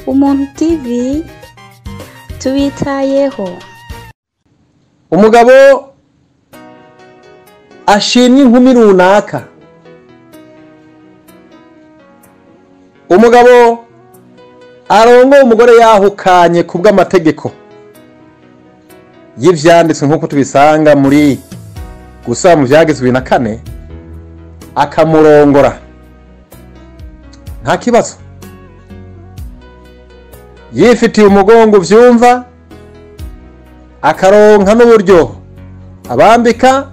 Umuntu TV tubitayeho. Umugabo ashimye inkumi runaka. Umugabo arongoye umugore yahukanye kubw'amategeko y'ivyanditswe nkuko tubisanga muri gusa mu vyagizwe na 4 akamurongora nta kibazo, yifitiye umugongo vyumva, akaronka n'uburyo abambika,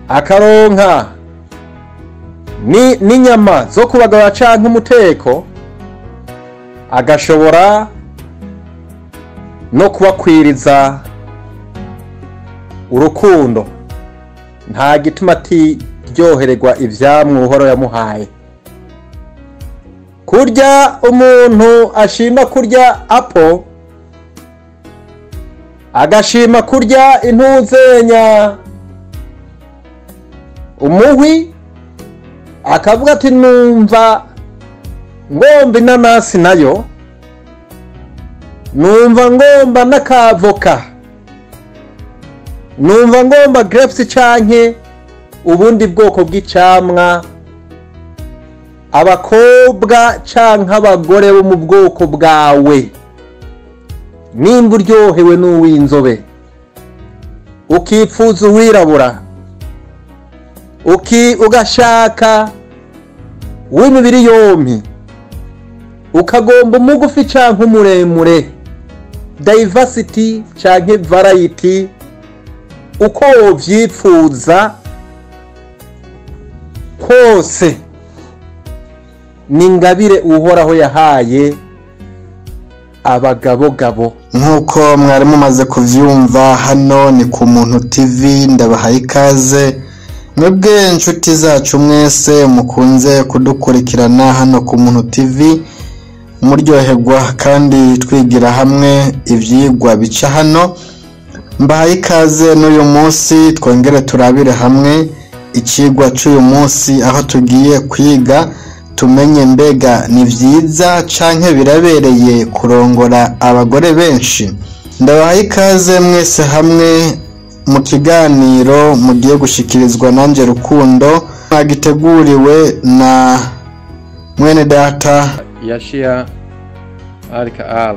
akaronka n'inyama zo kubagara canke umuteko, agashobora no kubakwiriza urukundo. Nta gituma atiryohererwa ivyamwe Uhoraho yamuhaye. Kurya umuntu ashima kurya apo, agashima kurya intuzenya umuhwi, akavuga ati numva ngomba inanasi nayo, numva ngomba n'akavoka, numva ngomba grapes canke ubundi bwoko bw'icamwa. Abakobwa canke abagore bo mu bwoko bwawe, nimba uryohewe n'uw'inzobe, ukipfuza uwirabura, ugashaka w'imibiri yompi, ukagomba umugufi canke umuremure, diversity canke variety, uko wovyipfuza kose ni ingabire Uhoraho yahaye abagabo. Nkuko mwari mumaze kuvyumva, hano ni ku Muntu TV. Ndabahaye ikaze mwebwe inshuti zacu mwese mukunze kudukurikirana hano ku Muntu TV, muryoherwa kandi twigira hamwe ivyigwa bica hano. Mbahaye ikaze n'uyu munsi twongere turabire hamwe icigwa cy'uyu munsi, aho tugiye kwiga tumenye mbega ni vyiza canke birabereye kurongora abagore benshi. Ndabahaye ikaze mwese hamwe mu kiganiro mugiye gushikirizwa nanje Rukundo, agiteguriwe na mwene data Yashia Al.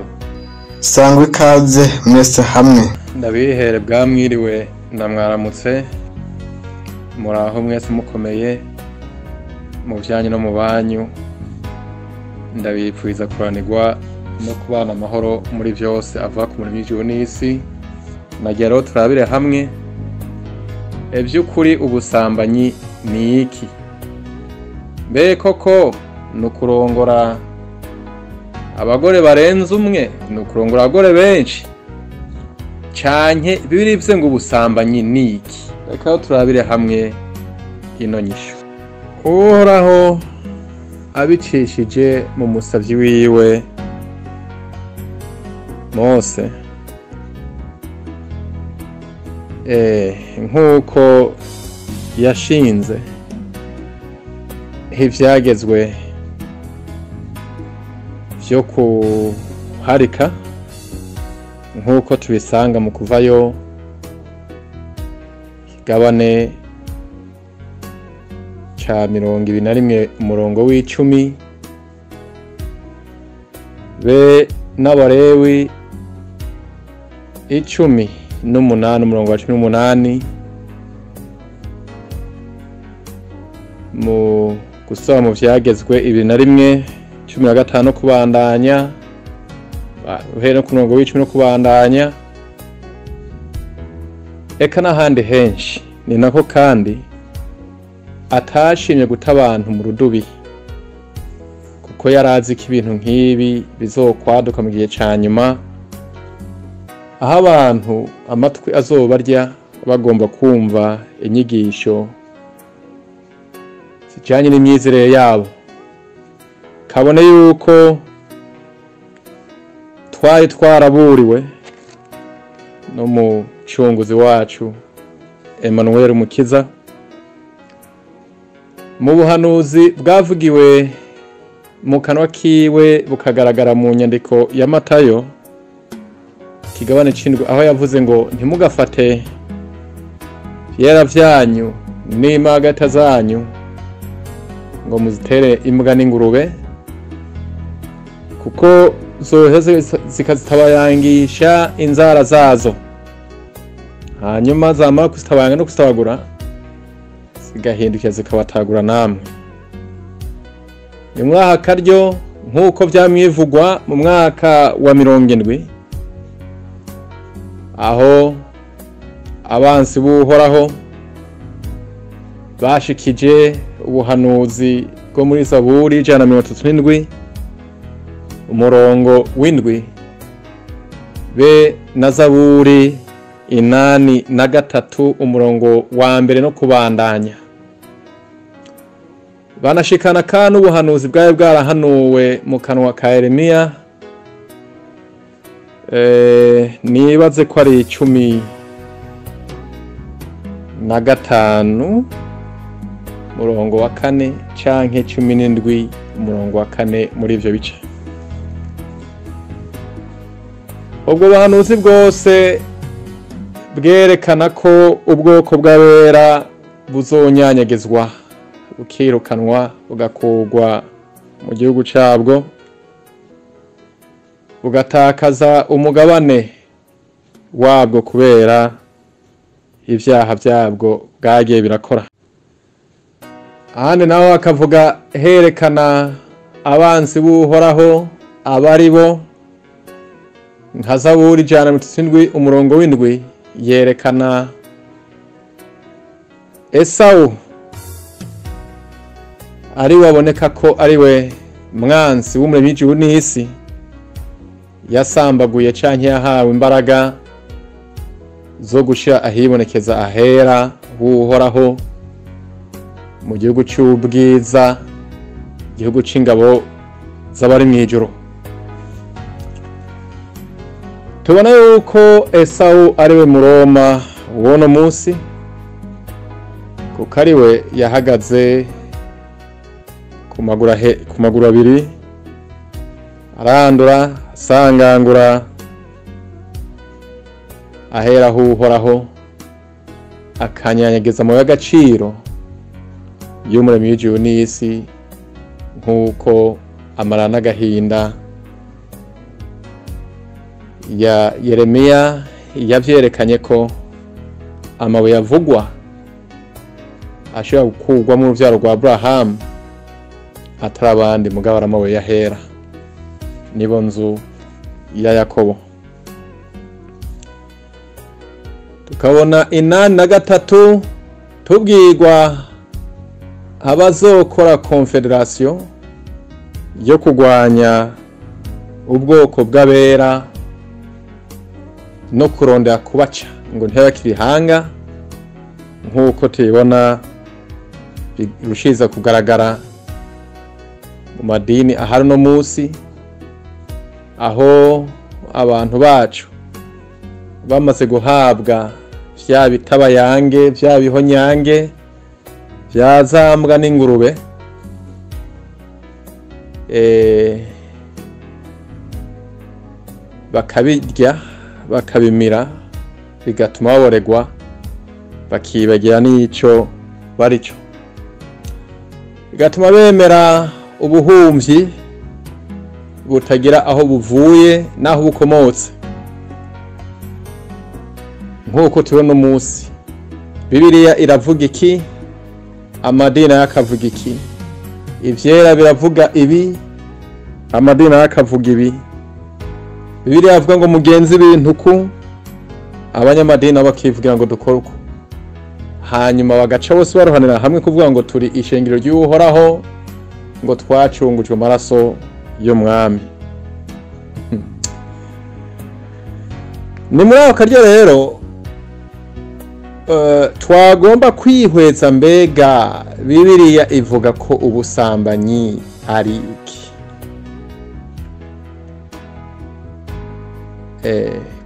Sangwe ikaze mwese hamwe. Ndabihere bwamwiriwe ndamwaramutse, muraho mwese mukomeye mu vyanye no mu banyu. Ndabipfuza kuranirwa no kubana amahoro muri vyose ava ku murimo w'ijuru n'isi. Nagira rero turabire hamwe ivy'ukuri ubusambanyi ni iki. Mbe koko nukurongora abagore barenze umwe, nukurongora abagore benshi, canke birivye ngo ubusambanyi ni iki? Reka turabire hamwe ino nyisho. Uhoraho abicishije mu musavyi wiwe Mose, nkuko yashinze ivyagezwe vyo kuharika, nkuko tubisanga mu Kuvayo igabane ca 21 umurongo w'10, be n'Abalewi 18 umurongo wa 18, mu gusoma mu vyagezwe 21:15 kubandanya, uhere ku murongo w'10 kubandanya, eka n'ahandi henshi. Ni nako kandi atashimye guta abantu mu rudubi, kuko yarazi ko ibintu nk'ibi bizokwaduka mu gihe ca nyuma, aho abantu amatwi azobarya bagomba kumva inyigisho zijanye n'imyizerere yabo. Kabone yuko twari twaraburiwe no mu cunguzi wacu Emmanuel Mukiza mu buhanuzi bwavugiwe mu kanwa kiwe bukagaragara mu nyandiko ya Matayo ikigabane c'indwi, aho yavuze ngo ntimugafate vyera vyanyu n'imagata zanyu ngo muzitere imbwa n'ingurube, kuko zoheze zikazitabayangisha inzara zazo, hanyuma zamara kuzitabanga no kuzitabagura zigahindukira zikabatagura namwe. Ni mwaha akaryo nk'uko vyamwivugwa mu mwaka wa 70, aho abansi b'Uhoraho bashikije ubuhanuzi bwo muri Zaburi 137 umurongo w'indwi be na Zaburi 83 umurongo wa mbere no kubandanya. Banashikana kandi ubuhanuzi bwayo bwarahanuwe mu kanwa ka Yeremiya, nibaze ko ari 15 umurongo wa 4 canke 17 umurongo wa 4 muri ivyo bice. Ubwo buhanuzi bwose bwerekana ko ubwoko bw'abera buzonyanyagizwa, bukirukanwa, bugakurwa mu gihugu cabwo, bugatakaza umugabane wabwo kubera ivyaha vyabwo bwagiye birakora. Ahandi naho akavuga herekana abansi b'Uhoraho abari bo, nka Zaburi 137 umurongo w'indwi yerekana Esawu ari waboneka ko ari we mwansi w'umuremyi w'ijuru n'isi, yasambaguye canke yahawe imbaraga zo gushira ahibonekeza ahera h'Uhoraho mu gihugu c'ubwiza, igihugu c'ingabo z'abari mw'ijuru. Tubona yuko Esawu ari we Muroma w'uno musi, kuko ari we yahagaze ku maguru abiri, arandura asangangura ahera h'Uhoraho, akanyanyageza mu y'agaciro y'umuremyi w'ijuru n'isi, nk'uko amara n'agahinda ya Yeremiya yavyerekanye ko amabuye avugwa ashobora gukurwa mu ruvyaro rwa Aburahamu atari abandi mugabo ari amabuye yahera, nibo nzu ya Yakobo. Tukabona 83 tubwirwa abazokora confederation yo kugwanya ubwoko bw'abera no kurondera kubaca ngo ntibakibihanga, nk'uko tubibona birushiza kugaragara mu madini ahari no musi, aho abantu bacu bamaze guhabwa vya bitabayange, vya bihonyange, vya zambwa n'ingurube, bakabirya bakabimira, bigatuma baboregwa bakibagira n'ico barico, bigatuma bemera ubuhumvyi butagira aho buvuye naho bukomotse. Nk'uko tubona umunsi Bibiliya iravuga iki, amadini akavuga iki, ivyera biravuga ibi, amadini akavuga ibi. Bibiliya avuga ngo mugenzi ibintu ku, abanyamadini bakivugira ngo dukore uko, hanyuma bagaca bose baruhanira hamwe kuvuga ngo turi ishengero ry'Uhoraho, ngo twacungujwe amaraso y'umwami. Ni muri ako karyo rero twagomba kwihweza, mbega Bibiliya ivuga ko ubusambanyi ari iki?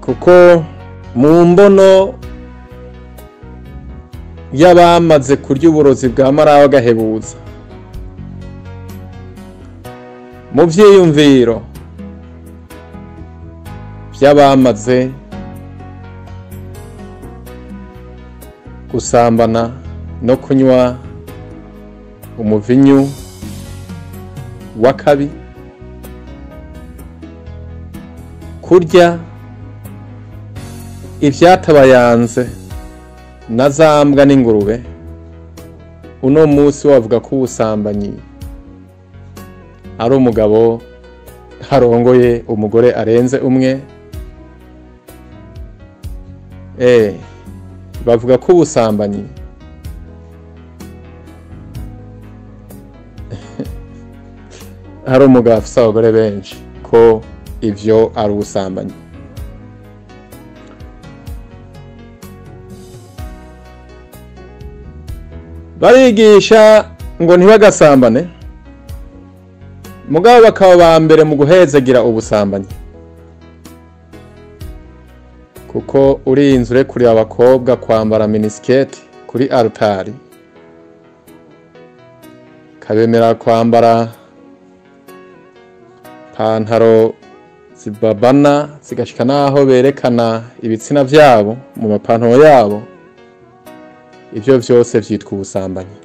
Kuko mu mbono y'abamaze kurya uburozi bwa Marawa gahebuza, mu vyiyumviro vy'abamaze gusambana no kunywa umuvinyu w'akabi, kurya ivyatabayanze na za mbwa n'ingurube. Uno musi wavuga ko ubusambanyi ari umugabo harongoye umugore arenze umwe. Bavuga ko ubusambanyi hari umugabo afise abagore benshi, ko ivyo ari ubusambanyi. Barigisha ngo ntibagasambane, mugabo bakaba ba mbere mu guhezagira ubusambanyi, kuko urinze urekuriye abakobwa kwambara minisketi kuri altari, kabemera kwambara pantaro zibabana zigashika naho berekana ibitsina vyabo mu mapantaro yabo, ivyo vyose vyitwa ubusambanyi.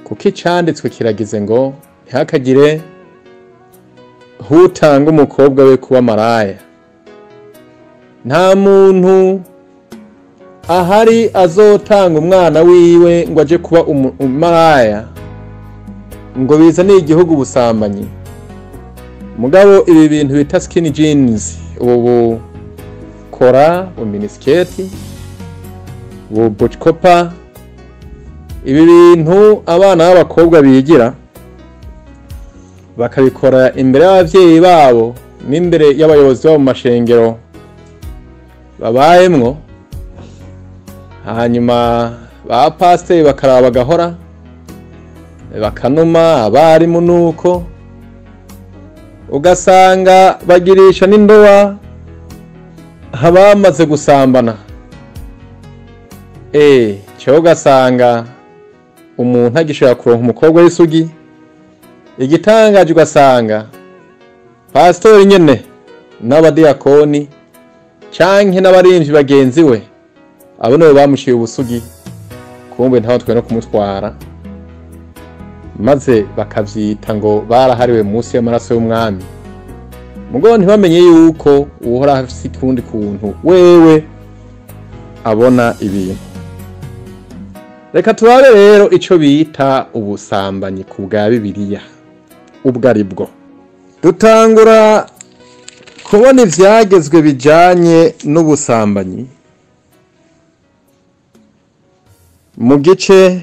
Kuko icanditswe kiragize ngo ntihakagire hutanga umukobwa we kuba maraya. Nta muntu ahari azotanga umwana wiwe ngo aje kuba maraya ngo bizane igihugu ubusambanyi. Mugabo ibi bintu bita skinny jeans, ubu kora, minisketi, buchkopa, ibi bintu abana b'abakobwa bigira bakabikora imbere y'abavyeyi babo n'imbere y'abayobozi babo mu mashengero babayemwo, hanyuma ba pasiteri bakaraba bagahora bakanuma abarimu, nuko ugasanga bagirisha n'indoa habamaze gusambana. Cyo ugasanga umuntu agishobora kuronka umukobwa w'isugi. Igitangaje ugasanga pastori nyene n'abadiyakoni canke n'abarimvyi bagenzi we abo nibo bamushiye ubusugi, kumbe ntaho twe no kumutwara, maze bakavyita ngo barahariwe munsi y'amaraso y'umwami. Mugo ntibamenye yuko uhora afise ukundi kuntu wewe abona ibintu. Reka turabe rero ico bita ubusambanyi ku bwa Bibiliya ubwo ari bwo. Dutangura kubona ivyagezwe bijanye n'ubusambanyi mu gice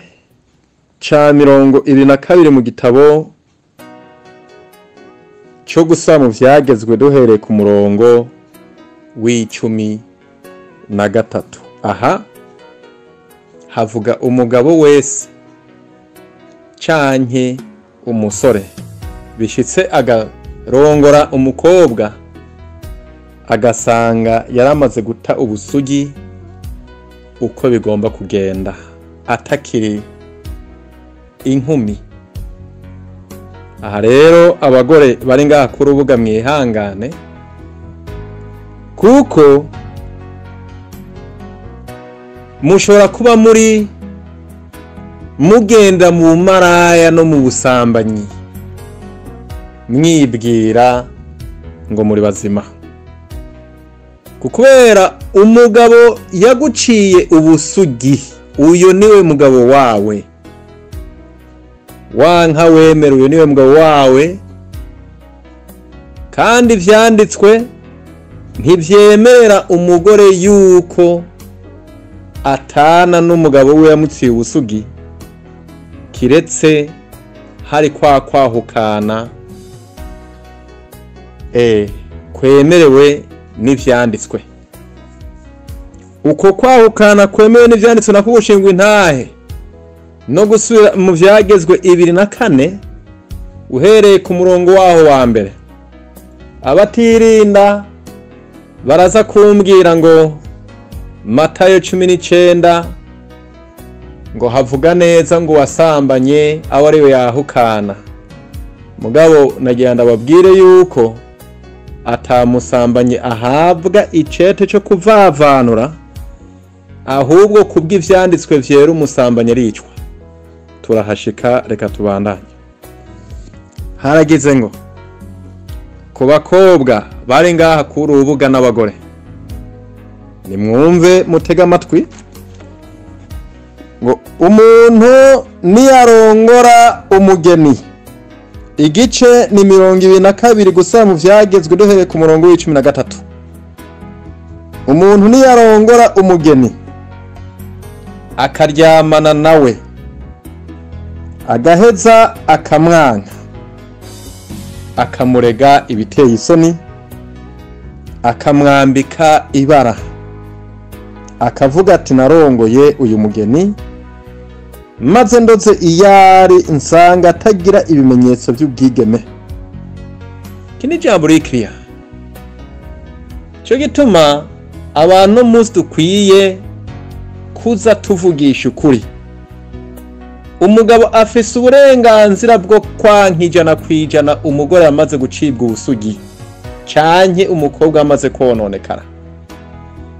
ca 22 mu gitabo cyo gusama vyagezwe duhereye ku murongo w'13. Aha havuga umugabo wese canke umusore bishitse agarongora umukobwa agasanga yaramaze guta ubusugi uko bigomba kugenda, atakiri inkumi. Aha rero abagore bari ngaha ku rubuga mwihangane, kuko mushobora kuba muri mugenda mu maraya no mu busambanyi mwibwira ngo muri bazima, kubera umugabo yaguciye ubusugi, uyo niwe mugabo wawe. Wanka wemera uyo niwe mugabo wawe, kandi vyanditswe ntivyemera umugore yuko atana n'umugabo we yamuciye ubusugi kiretse hari kwahukana kwemerewe n'ivyanditswe. Uko kwahukana kwemewe n'ivyanditswe nako gushingwa intahe no gusubira mu vyagezwe 24 uhereye ku murongo waho wa mbere. Abatirinda baraza kumbwira ngo Matayo 19 ngo havuga neza ngo wasambanye abo ariwe yahukana. mugabo nagira ndababwire yuko atamusambanyi ahabwa icete cyo kuvavanura, ahubwo kubw'ivyanditswe vyera umusambanyi aricwa. Turahashika, reka tubandanye. Haragize ngo ku bakobwa bari ngaha ku rubuga n'abagore, nimwumve mutega amatwi, ngo umuntu niyarongora umugeni, igice ni 22 gusa mu vyagezwe duhereye ku murongo w'13. Umuntu niyarongora umugeni akaryamana nawe, agaheza akamwanka, akamurega ibiteye isoni, akamwambika ibara, akavuga ati narongoye uyu mugeni, maze ndoze iyari nsanga atagira ibimenyetso by'ubwigeme. Kini jambo rikiriya. Cyo gituma abantu muzi dukwiye kuza tuvugisha ukuri. Umugabo afise uburenganzira bwo kwanka 100% umugore amaze gucibwa ubusugi canke umukobwa amaze kononekara,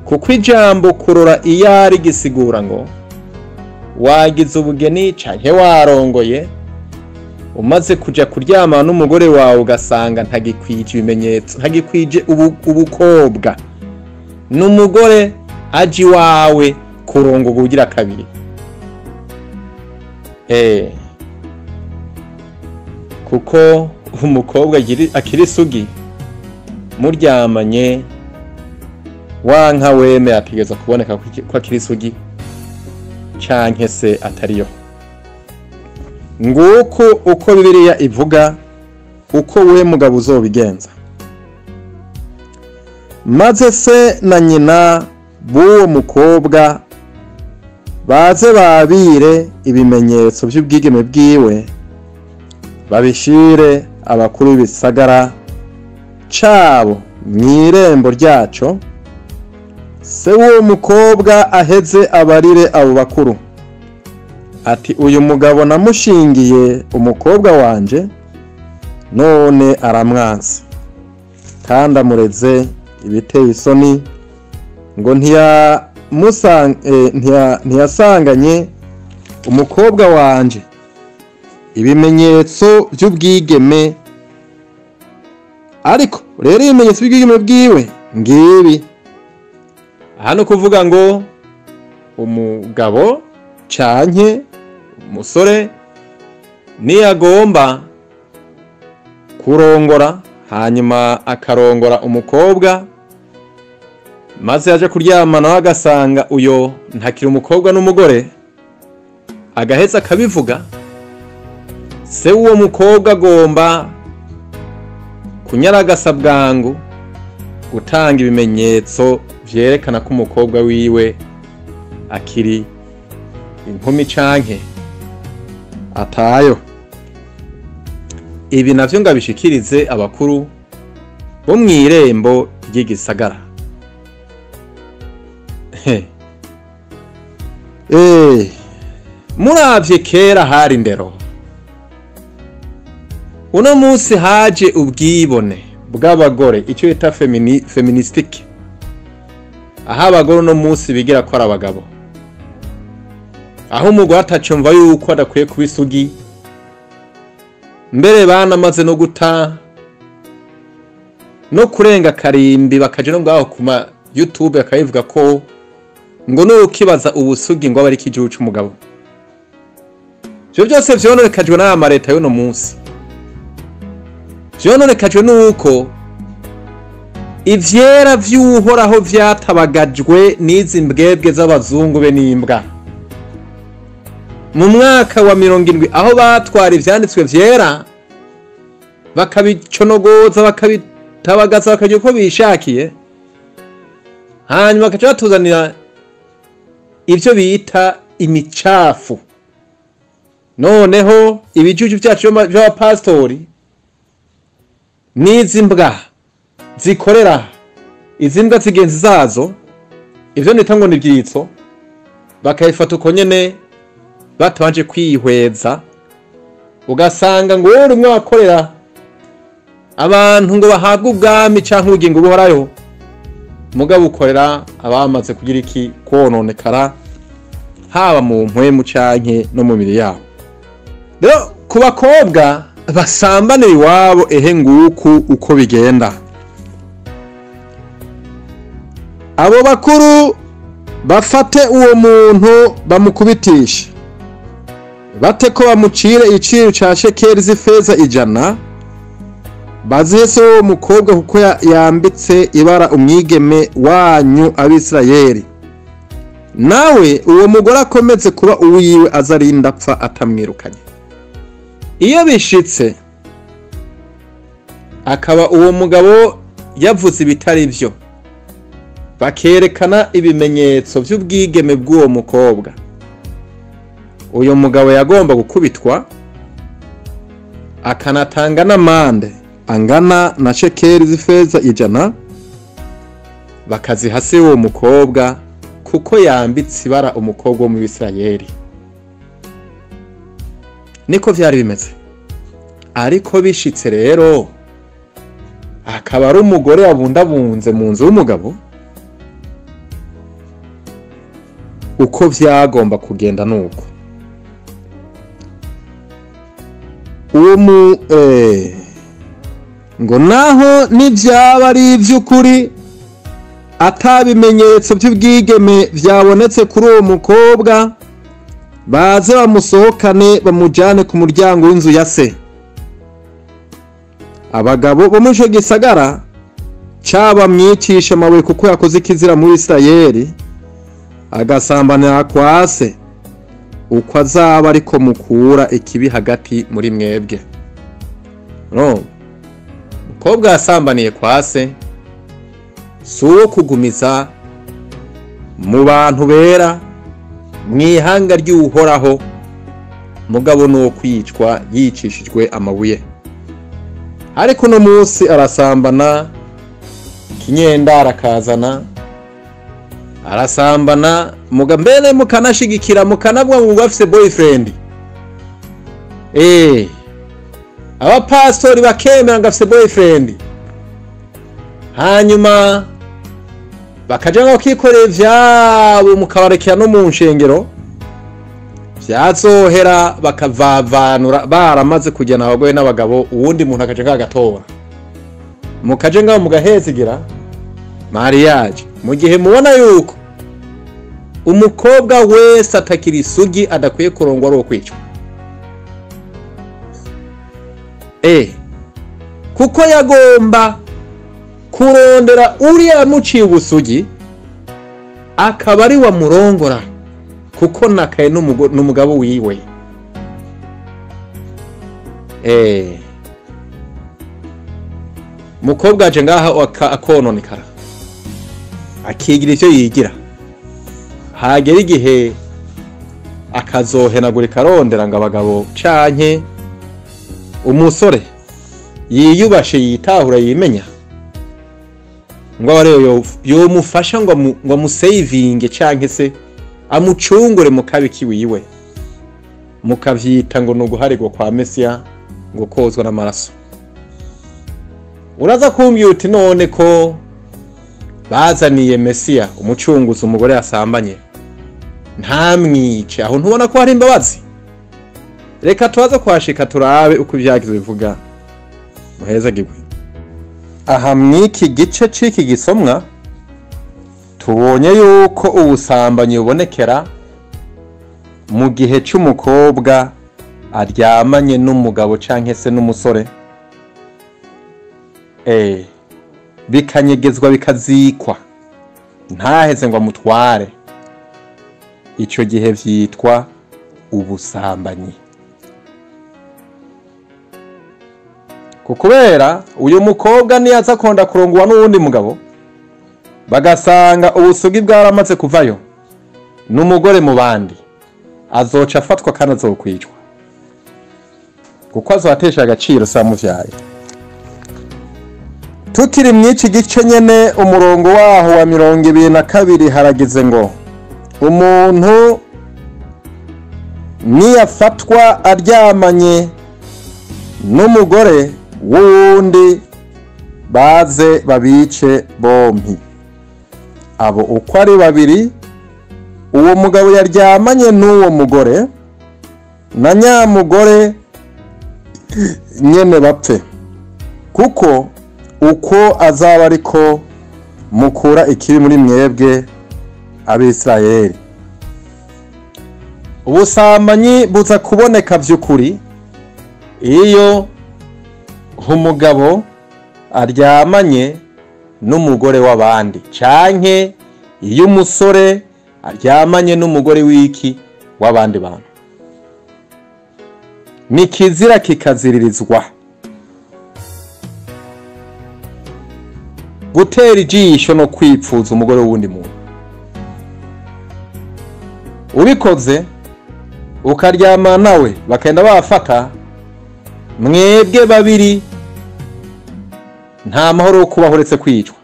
kuko ijambo kurora iyari gisigura ngo wagize ubugeni canke warongoye, umaze kuja kuryama n'umugore wawe ugasanga ntagikwije ibimenyetso, ntagikwije ubukobwa, n'umugore aji wawe kurongo kugira kabiri. Kuko umukobwa akiri sugi muryamanye wanka weme ategeza kuboneka ko akiri sugi canke se atariyo. Nguko uko Bibiliya ivuga uko we mugabo uzobigenza. Maze se na nyina b'uwo mukobwa baze babire ibimenyetso by'ubwigeme bwiwe, babishire abakuru b'ibisagara cabo mw'irembo ryaco. Se w'uwo mukobwa aheze abarire abo bakuru ati uyu mugabo namushingiye umukobwa wanje, none aramwanse kandi amureze ibiteye isoni, ngo ntiyasanganye umukobwa wanje ibimenyetso by'ubwigeme. Ariko rero ibimenyetso by'ubwigeme bwiwe ngibi. Hano kuvuga ngo umugabo canke umusore niyagomba kurongora, hanyuma akarongora umukobwa, maze yaje kuryamana agasanga uyo ntakiri umukobwa n'umugore, agaheza akabivuga, se uwo mukobwa agomba kunyaragasa bwangu gutanga ibimenyetso vyerekana ko umukobwa wiwe akiri inkumi canke atayo. Ibi navyo ngabishikirize abakuru bo mw'irembo ry'igisagara. Muravye kera hari ndero, uno musi haje ubwibone bw'abagore, icyo bita feministike, aho abagore uno musi bigira ko ari abagabo, aho umugore atacumva yuko adakwiye kuba isugi, mbere banamaze no guta no kurenga karimbi, bakaje no ngaho kuma YouTube akayivuga ko ngo nukibaza ubusugi ngo abari kijucu cy'umugabo. Byo byose vyononekajwe n'ama leta y'uno munsi, vyononekajwe nuko ivyera vy'uhoraho vyatabagajwe n'izi mbwebwe z'abazungu be n'imbwa. Mu mwaka wa 70 aho batwara ivyanditswe vyera bakabiconogoza, bakabitabagaza, bakagira uko bishakiye, hanyuma bakaca batuzanira ivyo bita imicafu. Noneho ibijuju vyacu by'abapastori n'izi mbwa zikorera, izi mbwa zigenzi zazo, ivyo nita ngo ni ivyitso, bakayifata uko nyene batabanje kwihweza ugasanga ngo wowe urumwe wakorera abantu ngo bahabwe ubwami canke ubugingo buhorayo, mugabo ukorera abamaze kugira iki kononekara, haba mu mpwemu canke no mu mibiri yabo. Rero ku bakobwa basambanira iwabo, ehe nguku uko bigenda. Abo bakuru bafate uwo muntu bamukubitisha, bate ko bamucire iciro ca shekeli z'ifeza 100, bazese uwo mukobwa kuko yambitse ibara umwigeme wanyu Abisirayeli, nawe uwo mugore akomeze kuba uwiwe azarinda apfa atamwirukanye. Iyo bishitse akaba uwo mugabo yavuze ibitari byo, bakerekana ibimenyetso by'ubwigeme bw'uwo mukobwa, uyo mugabo yagomba gukubitwa, akanatanga n'amande angana na shekeli z'ifeza 100, bakaziha se uwo mukobwa kuko yambitse ibara umukobwa wo mu Bisirayeli. Niko vyari bimeze. Ariko bishitse rero akaba ari umugore wabundabunze mu nzu y'umugabo, uko vyagomba kugenda nuko uwo ngo naho nivyaba ari ivy'ukuri atabimenyetso by'ubwigeme vyabonetse kuri uwo mukobwa, baze bamusohokane bamujane ku muryango w'inzu ya se. Abagabo bo muri ico gisagara caba mwicisha amabuye kuko yakoze ikizira muri Isirayeli, agasambanira kwa se, uko azaba ariko mukura ikibi hagati muri mwebwe. No, mukobwa yasambaniye kwa se si uwo kugumiza mu bantu bera mw'ihanga ry'uhoraho, mugabo nuwo kwicwa yicishijwe amabuye. Ariko no munsi arasambana, kinyendara akazana arasambana, mbere mukanashigikira mukanabwa ngo bafise boyfriend. Abapastori bakemera ngo afise boyfriend, hanyuma bakaja ngo kikorera ivyabo mukabarekera no mu nshengero, vyazohera bakavavanura baramaze kujyana abagore n'abagabo, uwundi muntu akaje kagatora, mukaje ngaho mugahezigira mariage, mu gihe mubona yuko umukobwa wese atakiri isugi adakwiye kurongwa ari ukwicwa. Kuko yagomba kurondera uriya yamuciye ubusugi akaba ari wamurongora, kuko nakaye n'umugabo wiwe. Mukobwa aje ngaha akononekara, akigira ivyo yigira, hagera igihe akazohenagurika arondera ngo abagabo canke umusore yiyubashe yitahura yimenya, ngo abareo yomufasha ngo amusavinge canke se amucungure mu kabiki wiwe, mukavyita ngo nuguharirwa kwa Mesiya, ngo kozwa n'amaraso. Uraza kumbwira uti none ko bazaniye Mesiya umucunguzi umugore yasambanye ntamwice, aho ntubona ko hari imbabazi? Reka tubaze kwashika turabe uko ivyagize bivuga, muheza gigwe. Aha mwiki gice c'iki gisomwa tubonye yuko ubusambanyi bubonekera mu gihe c'umukobwa aryamanye n'umugabo canke se n'umusore, bikanyegezwa bikazikwa ntaheze ngo amutware. Ico gihe vyitwa ubusambanyi. Kukubera uyu mukobwa niyaza konda kurongwa n'uwundi mugabo, bagasanga ubusugi bwaramaze kuvayo n'umugore mu bandi, azoca afatwa kandi azokwicwa, kuko azotesha agaciro samuvyaye. Tukiri mw'iki gice nyene umurongo waho wa 22 haragize ngo umuntu niyafatwa aryamanye n'umugore wundi baze babice bompi. Abo uko ari babiri, uwo mugabo yaryamanye n'uwo mugore na nyamugore nyene bapfe, kuko uko azaba ariko mukura ikibi muri mwebwe Abisirayeli. Ubusambanyi buza kuboneka vy'ukuri iyo umugabo aryamanye n'umugore w'abandi, canke iyo umusore aryamanye n'umugore w'iki w'abandi bantu. Ni kizira kikaziririzwa gutera ijisho no kwipfuza umugore w'uwundi muntu. Ubikoze ukaryamana nawe bakenda bafata, mwebwe babiri nta mahoro yo kubaho uretse kwicwa.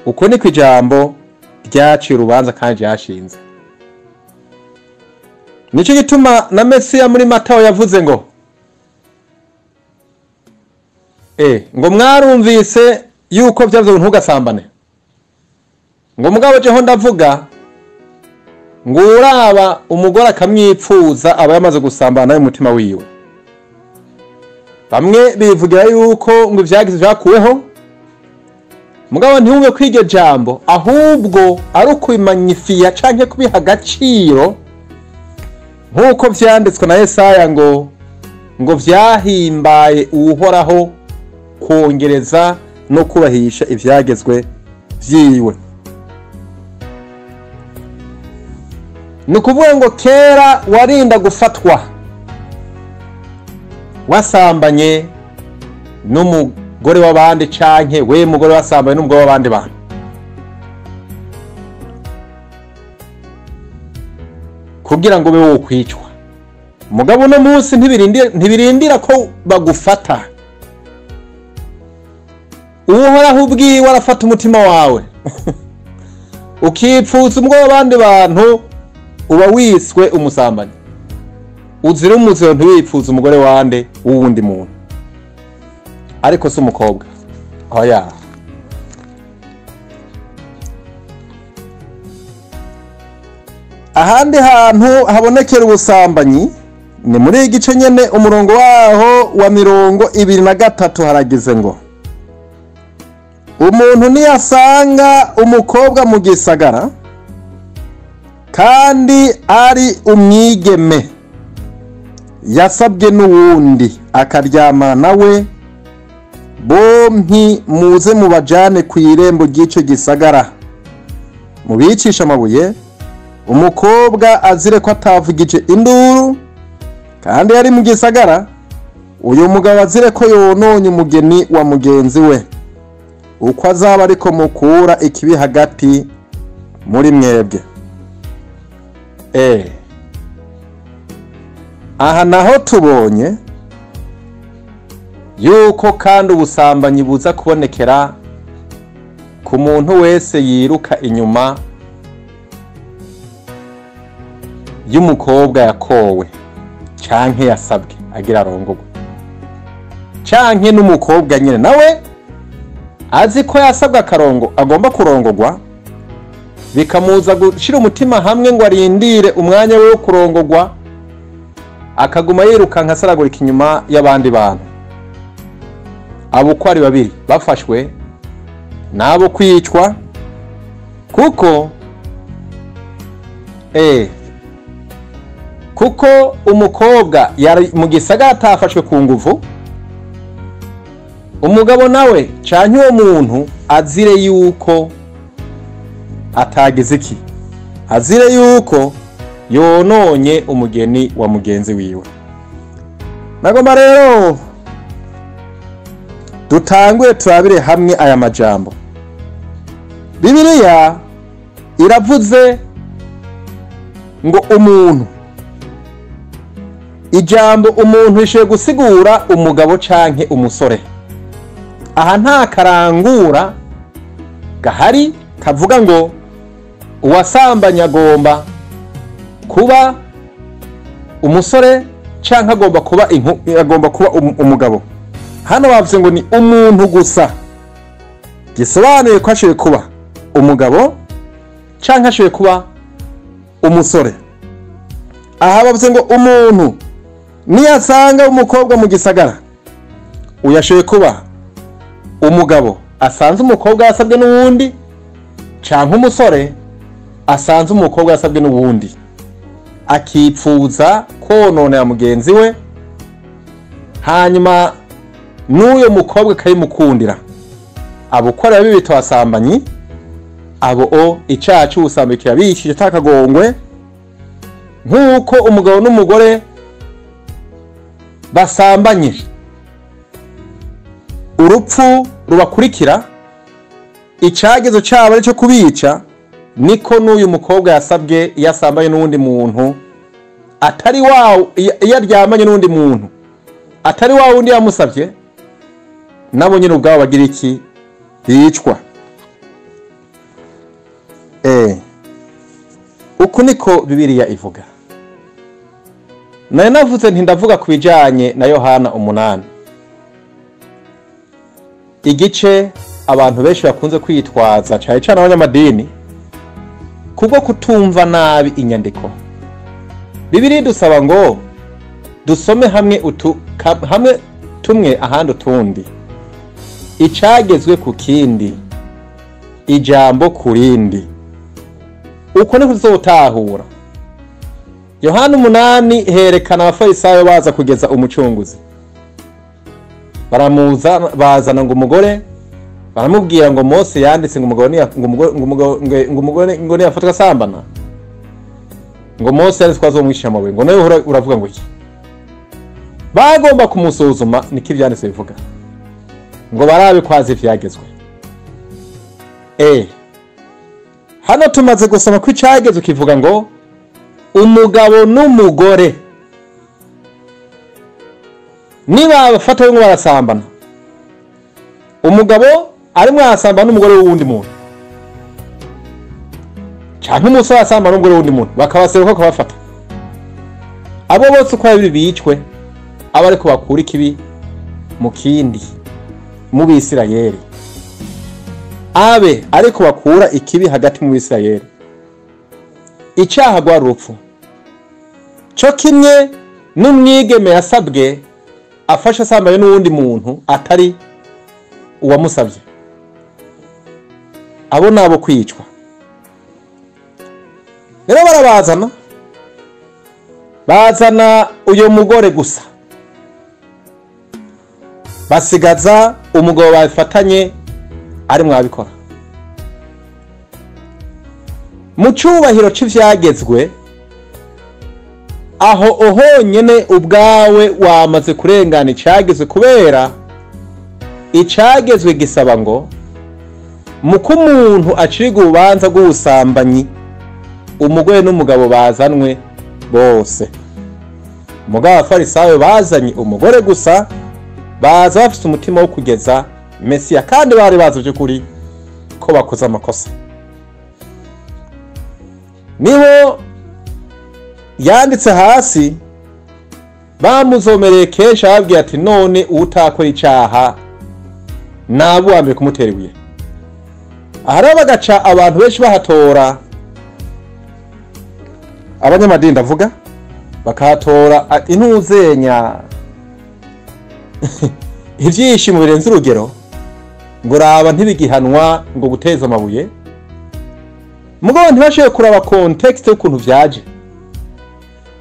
Uko niko ijambo ryaciye urubanza kandi ryashinze. Nico gituma na Mesiya muri Matayo yavuze ngo ngo mwarumvise yuko vyavuze ngo ntugasambane, ngo mugabo jeho ndavuga ngo uraba umugore akamwipfuza aba yamaze gusambana nawe umutima wiwe. Bamwe bivugira yuko ngo ivyagize vyakuweho, mugabo ntiwumve ko iryo jambo ahubwo ari ukubimagnifiya canke kubiha agaciro, nk'uko vyanditswe na Yesaya ngo vyahimbaye uwuhoraho kwongereza no kubahisha ivyagezwe vyiwe. Ni ukuvuga ngo kera warinda gufatwa wasambanye n'umugore w'abandi, canke we mugore wasambanye n'umugore w'abandi bantu. Kugira ngo ube wo kwicwa. Mugabo no munsi ntibirindira ko bagufata. Uhoraho ubwiwe arafata umutima wawe. Ukipfuza umugore w'abandi bantu, uba wiswe umusambanyi. Uzira umuziro ntiwipfuza umugore wande w'uwundi muntu. Ariko si umukobwa. Oya. Ahandi hantu habonekera ubusambanyi ni muri igice nyene umurongo waho wa 23 haragize ngo umuntu niyasanga umukobwa mu gisagara kandi ari umwigeme yasabwe n'uwundi akaryama nawe, bompi muze mubajane ku irembo ry'ico gisagara mubicisha amabuye, umukobwa azire ko atavugije induru kandi yari mu gisagara, uyu mugabo azire ko yononye umugeni wa mugenzi we, uko azaba ariko mukura ikibi hagati muri mwebwe. Aha naho tubonye yuko kandi ubusambanyi buza kubonekera ku muntu wese yiruka inyuma y'umukobwa yakowe canke yasabwe agira arongogwe, canke n'umukobwa nyene nawe azi ko yasabwe akarongo agomba kurongogwa, bikamuza gushira umutima hamwe ngo arindire umwanya we wo kurongogwa, akaguma yirukanka asaragurika inyuma y'abandi bantu. Abo uko ari babiri bafashwe nabo kwicwa, kuko kuko umukobwa yari mu gisagara atafashwe ku nguvu, umugabo nawe canke uwo muntu azire yuko atagize iki, azire yuko yononye umugeni wa mugenzi wiwe. Nagomba rero dutanguye turabire hamwe aya majambo. Bibiliya iravuze ngo umuntu, ijambo umuntu rishoboye gusigura umugabo canke umusore. Aha nta karangura gahari kavuga ngo uwasambanya agomba kuba umusore canke agomba kuba umugabo. Hano bavuze ngo ni umuntu gusa, gisobanuye ko ashoboye kuba umugabo canke ashoboye kuba umusore. Aha bavuze ngo umuntu niyasanga umukobwa mu gisagara, uyashoboye kuba umugabo asanze umukobwa yasabwe n'uwundi, canke umusore asanze umukobwa yasabwe n'uwundi, akipfuza kononera mugenzi we, hanyuma n'uyo mukobwa akabimukundira. Abo ukora bibita abasambanyi, abo icaha c'ubusambanyi kirabishije atakagongwe, nk'uko umugabo n'umugore basambanye urupfu rubakurikira, icagezo cabo ari cyo kubica, niko n'uyu mukobwa yasabwe iyo asambanye n'uwundi muntu atari wawe, iyo aryamanye n'uwundi muntu atari wawe undi yamusabye, nabo nyine ubwabo bagira iki? Bicwa. Uku niko Bibiliya ivuga. Naye navuze nti ndavuga ku bijanye na Yohana 8, igice abantu benshi bakunze kwitwaza cyane cyane abanyamadini kubwo kutumva nabi inyandiko. Bibiliya dusaba ngo dusome hamwe tumwe ahandi utundi, icagezwe ku kindi, ijambo ku rindi. Uko niko tuzotahura. Yohana 8 herekana abafarisayo baza kugeza umucunguzi. Bazana ngo umugore, baramubwira ngo Mose yanditse ngo umugore ngo niyafatwa asambana, ngo Mose yanditse azomwisha amabuye, ngo nawe uravuga ngo iki? Bagomba kumusuzuma, niko ivyanditse bivuga, ngo barabe kwazi ivyagezwe. Hano tumaze gusoma ko icagezwe kivuga ngo umugabo n'umugore niba bafata ngo barasambana, umugabo arimwe arasambana n'umugore w'uwundi muntu, canke umusore arasambana n'umugore w'uwundi muntu, bakabaseruka bakabafata, abo bose uko babiri bicwe, aba ariko bakura ikibi mu kindi mu Bisirayeli, abe ariko bakura ikibi hagati mu Bisirayeli. Icaha gwa rupfu cyo kimwe n'umwigeme yasabwe afasha asambanye n'uwundi muntu atari uwamusabye, abo nabo kwicwa. Rero bazana uyo mugore gusa, basigaza umugabo bafatanye ari mwabikora. Mu cubahiro c'ivyagezwe, aho ohonyene ubwawe wamaze kurengana icagezwe, kubera icagezwe gisaba ngo muko umuntu aciriga urubanza rw'ubusambanyi, umugore n'umugabo bazanwe bose. Mugabo abafarisayo bazanye umugore gusa, baza bafite umutima wo kugeza Mesiya, kandi bari bazi by'ukuri ko bakoze amakosa. Niho yanditse hasi, bamuzomereye kenshi ababwiye ati none utakora icaha nabo wambere kumutera ibuye. Aha rero bagaca abantu benshi bahatora, abanyamadini ndavuga, bakahatora intuzenya ivyishimo birenze urugero, ngo raba ntibigihanwa ngo guteza amabuye. Mugabo ntibashoboye kuraba context y'ukuntu vyaje,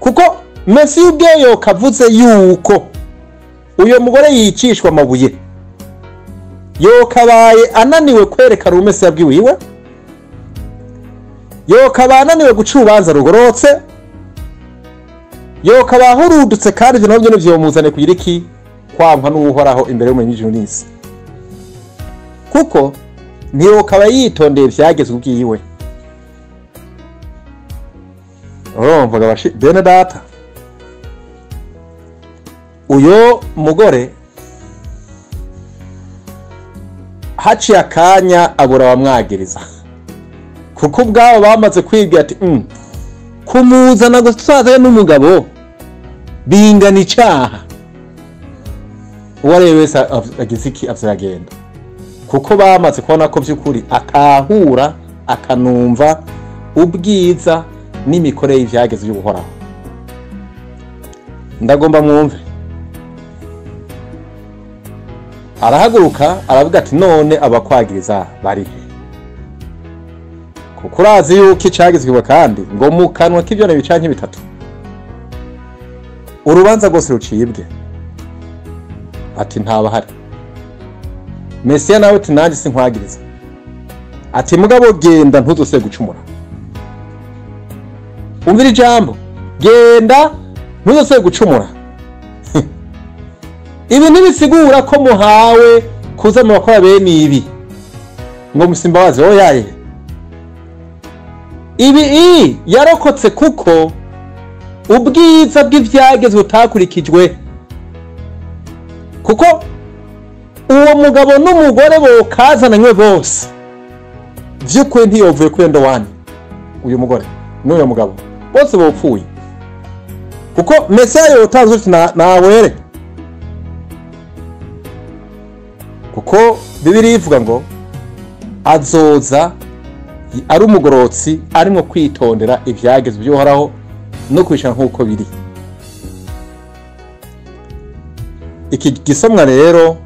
kuko Mesiya ubweyo kavuze yuko uyo mugore yicishwa amabuye, yokabaye ananiwe kwerekana umesiya bwiwiwe, yokabaye ananiwe guca urubanza rugorotse, yokabaye ahurudutse, kandi ivyo navyo ntivyomuzane kugira iki? Kwankwa n'uhoraho imbere y'umuntu w'ijuru n'isi, kuko ntiyokaba yitondeye ivyagezwe ubwiwe. Urumvaga bene data, uyo mugore haciye akanya abura wamwagiriza, kuko ubwabo bamaze kwibwira ati kumuzana ngo tuzaze n'umugabo bingana icaha uwo ari we wese agize iki aziragenda, kuko bamaze kubona ko by'ukuri atahura akanumva ubwiza n'imikorere y'ivyageze by'uhoraho. Ndagomba mwumve, arahaguruka aravuga ati none abakwagiriza barihe? Kuko urazi yuko icagizwe kandi ngo mu kanwa k'ivyone bicanke bitatu urubanza rwose rucibwe. Ati ntabahari. Mesiya nawe ati nanjye sinkwagiriza. Ati mugabo genda ntuzose gucumura. Umvira ijambo, genda ntuzose gucumura. Ibi ntibisigura ko muhawe kuza mu bakora bene ibi ngo musimbabaze oyaye. Ibi yarokotse kuko ubwiza bw'ivyagezwe butakurikijwe, kuko uwo mugabo n'umugore bokazananywe bose vy'ukuri ntiyovuye kuri ndowani. Uyu mugore n'uyo mugabo bose bopfuye, kuko Mesiya yotanzwe uti nawere, kuko Bibiliya ivuga ngo azoza ari umugorotsi arimo kwitondera ivyagezwe by'Uhoraho no kwishana nk'uko biri. Iki gisomwa rero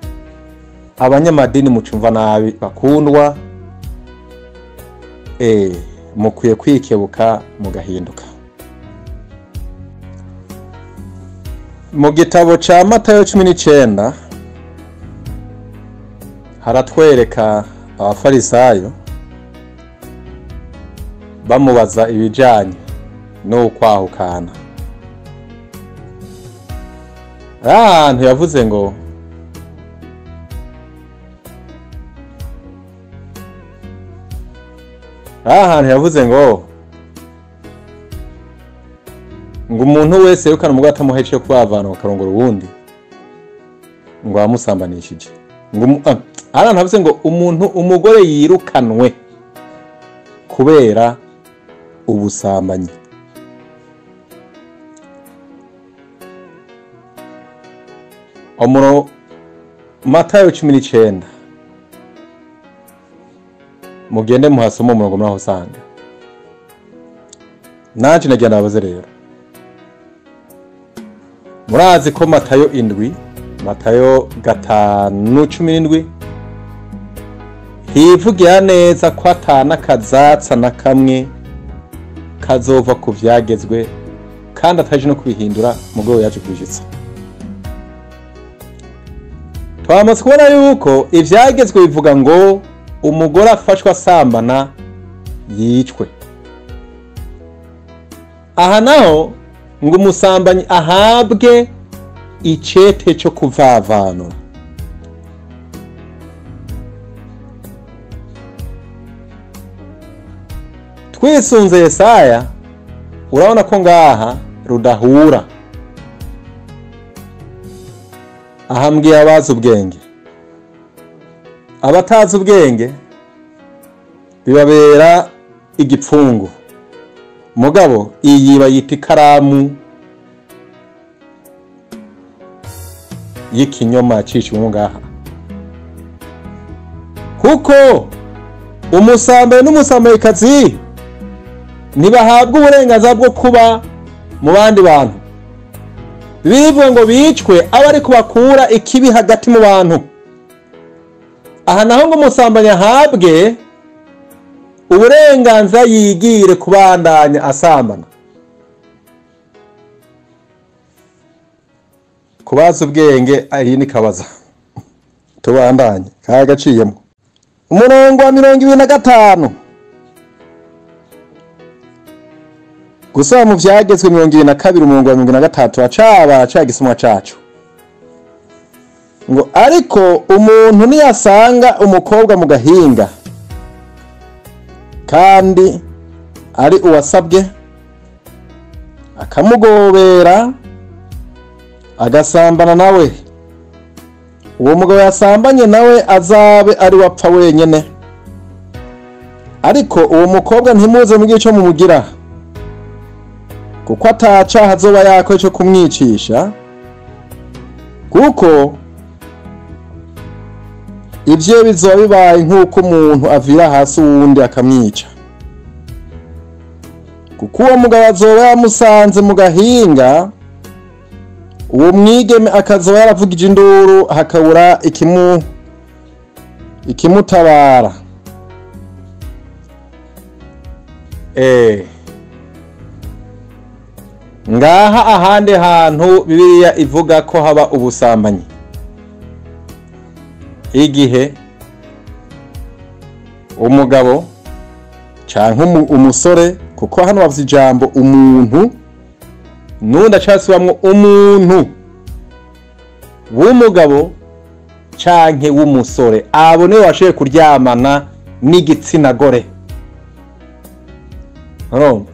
abanyamadini mucumva nabi bakundwa, mukwiye kwikebuka mugahinduka. Mu gitabo ca Matayo 19 haratwereka abafarisayo bamubaza ibijanye no kwahukana. Ahantu yavuze ngo umuntu wese yirukana umugore atamuheshe kwavana bakarongora uwundi ngo amusambanishije. Ahantu havuze ngo umugore yirukanwe kubera ubusambanyi. Omuro Matayo 19 mugende muhasoma umurongo mwaho usanga. Nanje nagenda abaze rero, murazi ko Matayo 7 Matayo 5:17 hivugira neza ko atana kazatsa na kamwe kazova ku vyagezwe kandi ataje no kubihindura mugabo yaje kubishitsa. Twamaze kubona yuko ivyagezwe bivuga ngo umugore afashwa asambana yicwe. Aha naho ngo umusambanyi ahabwe icete cyo kuvavanura. Twisunze Yesaya urabona ko ngaha rudahura. Ahambwiye abazi ubwenge, abatazi ubwenge bibabera igipfungu. Mugabo iyi bayita ikaramu y'ikinyoma cicumwe ngaha, kuko umusambanyi n'umusambanikazi ntibahabwa uburenganzira bwo kuba mu bandi bantu. Bivuga ngo bicwe aba ari kubakura ikibi hagati mu bantu. Aha naho ngo umusambanyi ahabwe uburenganzira yigire kubandanya asambana. Kubaza ubwenge ari ni kabaza. Tubandanye kagaciyemo. Umurongo wa 25 gusaba mu vyagezwe 22 umurongo wa 23 acaba cagisomwa cacu ngo ariko umuntu niyasanga umukobwa mu gahinga kandi ari uwasabwe akamugobera agasambana nawe, uwo mugabo yasambanye nawe azabe ari wapfa wenyene, ariko uwo mukobwa ntimuze mu gihe cyo mumugira, kuko atacaha azoba yakoze cyo kumwicisha, kuko ivyo bizoba bibaye nk'uko umuntu avira hasi uwundi akamwica, kuko uwo mugabo azoba yamusanze mu gahinga, uwo mwigeme akazoba yaravugije induru hakabura ikimutabara. Ngaha ahandi hantu Bibiliya ivuga ko haba ubusambanyi, igihe umugabo canke umusore, kuko hano bavuze ijambo umuntu, nundi acasubamwo umuntu w'umugabo canke w'umusore, abo niwe washoboye kuryamana n'igitsina gore.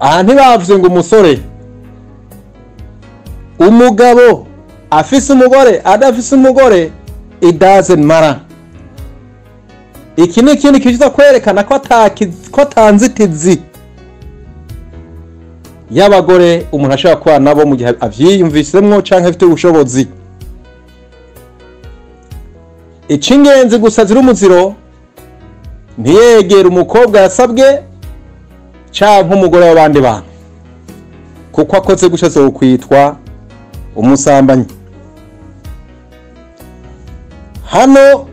Aha ntibavuze ngo umusore, umugabo afise umugore adafise umugore, it doesn't matter. Iki ni ikindi kiza kwerekana ko atanzitizi y'abagore umuntu ashobora kuba nabo mu gihe avyiyumvisemwo canke afite ubushobozi. Icingenzi gusa ziri umuziro, ntiyegera umukobwa yasabwe canke umugore w'abandi bantu, kuko akoze gutyo azokwitwa umusambanyi. Hano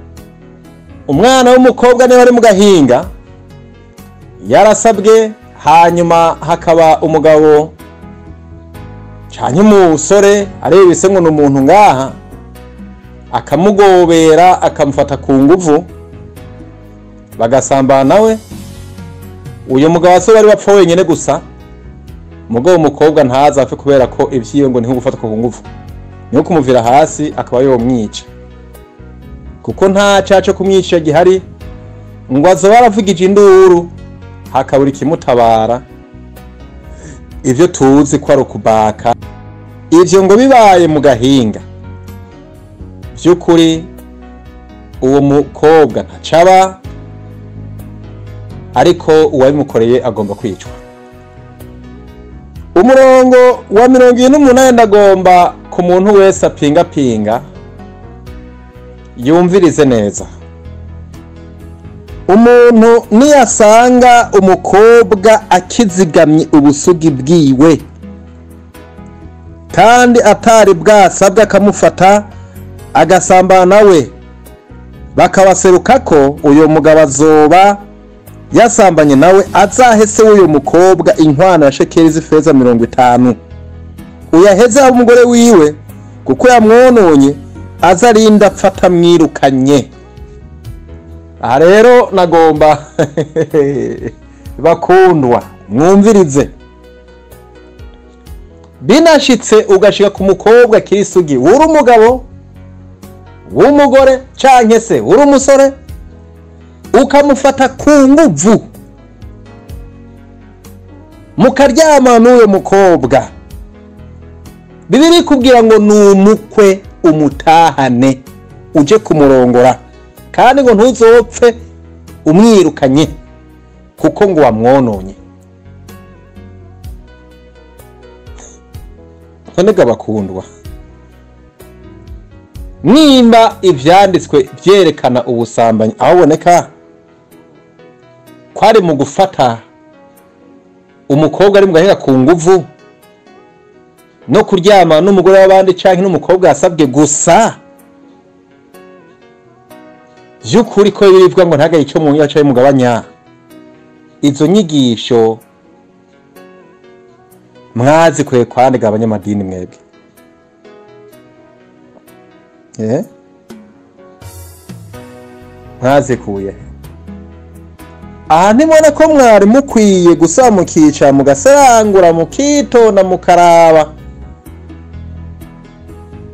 umwana w'umukobwa niba ari mu gahinga yarasabwe, hanyuma hakaba umugabo canke umusore arebese ngo n'umuntu ngaha, akamugobera akamufata ku nguvu bagasambana nawe. Uyu mugabo aso bari bapfa wenyene gusa, mugabo umukobwa ntazapfe kubera ko ivyiwe ngo niho gufata ku nguvu, niho kumuvira hasi akaba yomwica, kuko nta caco kumwica gihari, ngo azoba aravugije induru hakabura ikimutabara. Ivyo tuzi ko ari ukubaka. Ivyo ngo bibaye mu gahinga, vy'ukuri uwo mukobwa ntacaba, ariko uwabimukoreye agomba kwicwa. Umurongo wa 28 ndagomba ku muntu wese apingapinga yumvirize neza. Umuntu niyasanga umukobwa akizigamye ubusugi bwiwe kandi atari bwasabwe, akamufata agasambana nawe bakabaserukako, uyo mugabo azoba yasambanye nawe azahese w'uyo mukobwa inkwano ya shekeli z'ifeza 50, uyaheze abo umugore wiwe, kuko yamwononye azarinda apfata mwirukanye. Aha rero nagomba bakundwa mwumvirize, binashitse ugashika ku mukobwa kirisugi, uri umugabo w'umugore canke se uri umusore, ukamufata ku nguvu mukaryama n'uyo mukobwa, Bibiliya ikubwira ngo numukwe umutahane uje kumurongora, kandi ngo ntuzopfe umwirukanye kuko ngo wamwononye. Nonega bakundwa, nimba ivyanditswe vyerekana ubusambanyi aho boneka kwari mu gufata umukobwa ari mu gahinga ku nguvu no kuryama n'umugore w'abandi canke n'umukobwa yasabwe gusa, vy'ukuri ko bivuga ngo ntagaye ico mu nyaca y'umugabanya, izo nyigisho mwazikuye kwandika abanyamadini mwebwe. Mwazikuye aha, ntimubona ko mwari mukwiye gusaba mukica mugasarangura mukitonda mukaraba